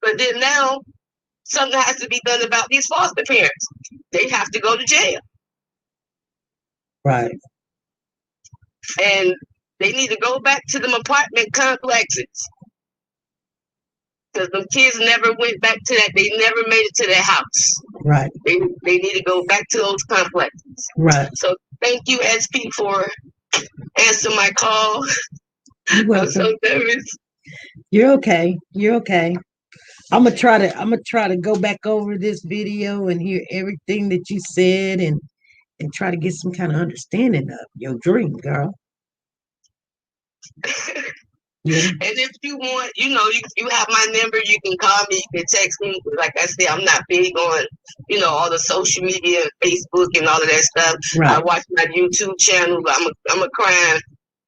but then now something has to be done about these foster parents. They have to go to jail. Right. And they need to go back to them apartment complexes. Because them kids never went back to that. They never made it to their house. Right. They need to go back to those complexes. Right. So thank you, SP, for answering my call. You're welcome. I'm so nervous. You're okay. You're okay. I'm gonna try to go back over this video and hear everything that you said and try to get some kind of understanding of your dream, girl. Yeah. And if you want, you have my number. You can call me. You can text me. Like I said, I'm not big on, all the social media, Facebook, and all of that stuff. Right. I watch my YouTube channel. I'm a crime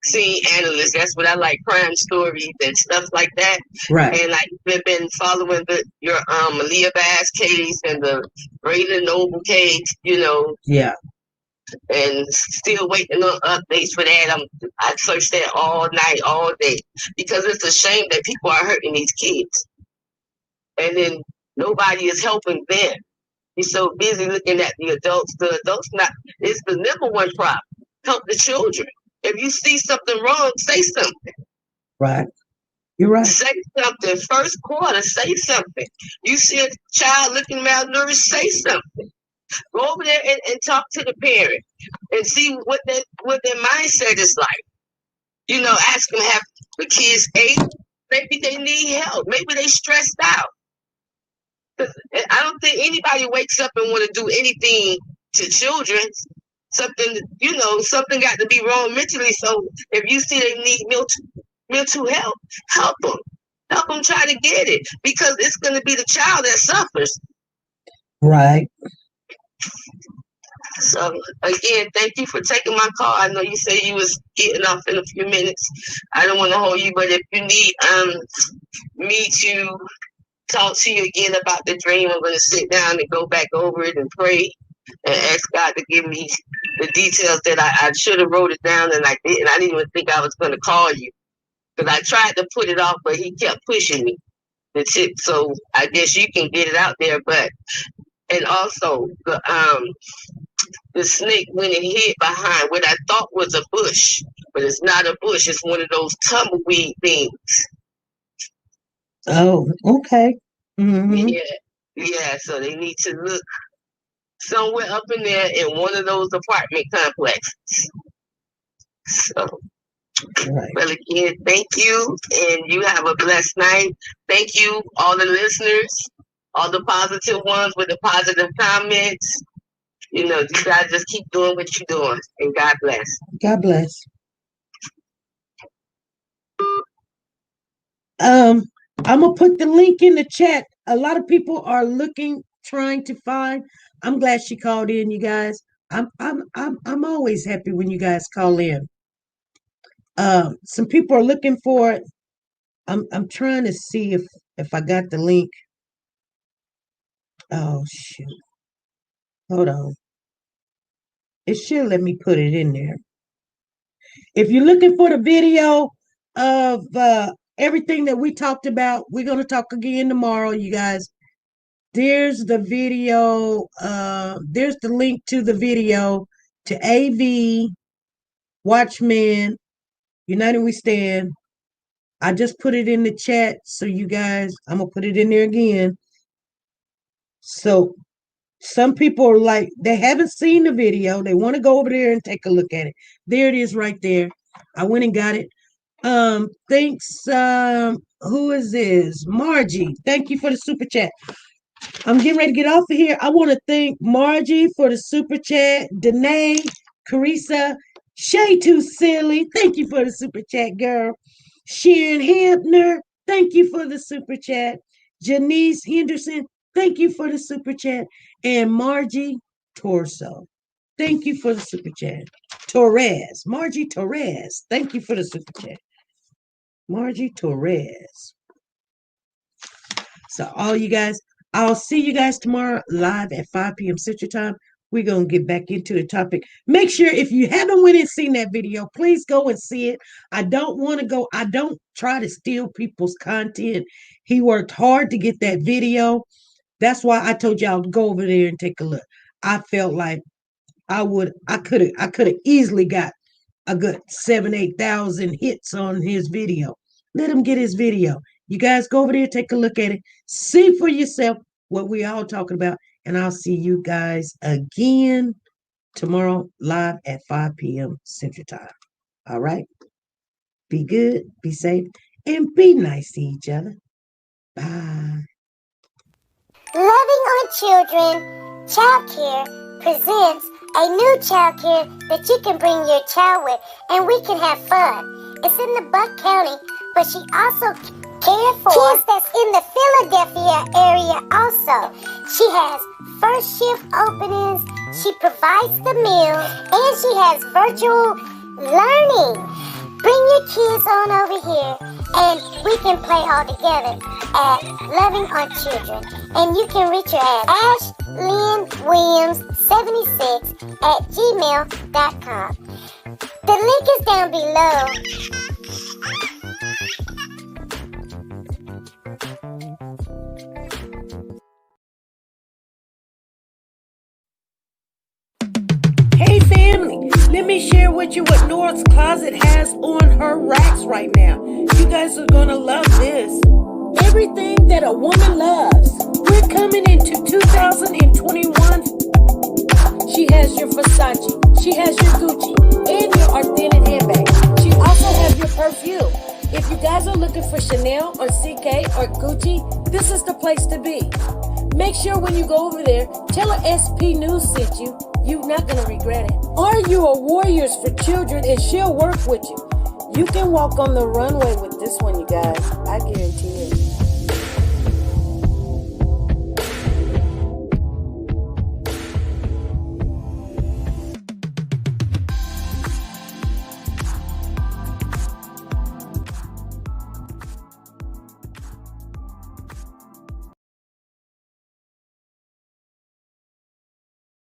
scene analyst. That's what I like, crime stories and stuff like that. Right. And I've been following your Aaliyah Bass case and the Raylan Noble case. Yeah. And still waiting on updates for that. I searched that all night, all day, because it's a shame that people are hurting these kids, and then nobody is helping them. You're so busy looking at the adults. The adults it's the number one problem. Help the children. If you see something wrong, say something. Right. You're right. Say something. First quarter, say something. You see a child looking malnourished, say something. Go over there and talk to the parent and see what their mindset is like. Ask them, have the kids ate? Maybe they need help. Maybe they stressed out. I don't think anybody wakes up and want to do anything to children. Something got to be wrong mentally. So if you see they need mental help, help them. Help them try to get it, because it's going to be the child that suffers. Right. So again, thank you for taking my call. I know you said you was getting off in a few minutes. I don't want to hold you, but if you need me to talk to you again about the dream, I'm going to sit down and go back over it and pray and ask God to give me the details that I should have wrote it down, and I didn't. I didn't even think I was going to call you, because I tried to put it off, but he kept pushing me the tip. So I guess you can get it out there, and also the snake went and hid behind what I thought was a bush, but it's not a bush. It's one of those tumbleweed things. Oh, okay. Mm-hmm. Yeah. So they need to look somewhere up in there in one of those apartment complexes. So, Right. well, again, thank you, and you have a blessed night. Thank you, all the listeners, all the positive ones with the positive comments. You guys just keep doing what you're doing, and God bless. God bless. I'm gonna put the link in the chat. A lot of people are trying to find. I'm glad she called in, you guys. I'm always happy when you guys call in. Some people are looking for it. I'm trying to see if I got the link. Oh shoot. Hold on. It should let me put it in there. If you're looking for the video of everything that we talked about, we're going to talk again tomorrow, you guys. There's the video. There's the link to the video to AV, Watchmen, United We Stand. I just put it in the chat. So you guys, I'm going to put it in there again. So some people are like, they haven't seen the video. They want to go over there and take a look at it. There it is right there. I went and got it. Thanks. Who is this? Margie. Thank you for the super chat. I'm getting ready to get off of here. I want to thank Margie for the super chat. Danae, Carissa, Shay Too Silly. Thank you for the super chat, girl. Sharon Hampner. Thank you for the super chat. Janice Henderson. Thank you for the super chat. And Margie Torso. Thank you for the super chat. Torres. Margie Torres. Thank you for the super chat. Margie Torres. So all you guys, I'll see you guys tomorrow live at 5 p.m. Central Time. We're going to get back into the topic. Make sure if you haven't went and seen that video, please go and see it. I don't try to steal people's content. He worked hard to get that video. That's why I told y'all to go over there and take a look. I felt like I could have easily got a good 7,000-8,000 hits on his video. Let him get his video. You guys go over there, take a look at it, see for yourself what we all talking about, and I'll see you guys again tomorrow live at 5 p.m. Central Time. All right? Be good, be safe, and be nice to each other. Bye. Loving on Children Child Care presents a new child care that you can bring your child with, and we can have fun. It's in the Buck County, but she also cares for kids that's in the Philadelphia area also. She has first shift openings, she provides the meals, and she has virtual learning. Bring your kids on over here, and we can play all together at Loving on Children. And you can reach her at ashlynwilliams76@gmail.com. The link is down below. Hey family, let me share with you what Nora's Closet has on her racks right now. You guys are gonna love this. Everything that a woman loves. We're coming into 2021. She has your Versace, she has your Gucci, and your authentic handbag. She also has your perfume. If you guys are looking for Chanel or CK or Gucci, this is the place to be. Make sure when you go over there, tell her SP News sent you. You're not going to regret it. Are you a Warriors for Children, and she'll work with you. You can walk on the runway with this one, you guys. I guarantee it.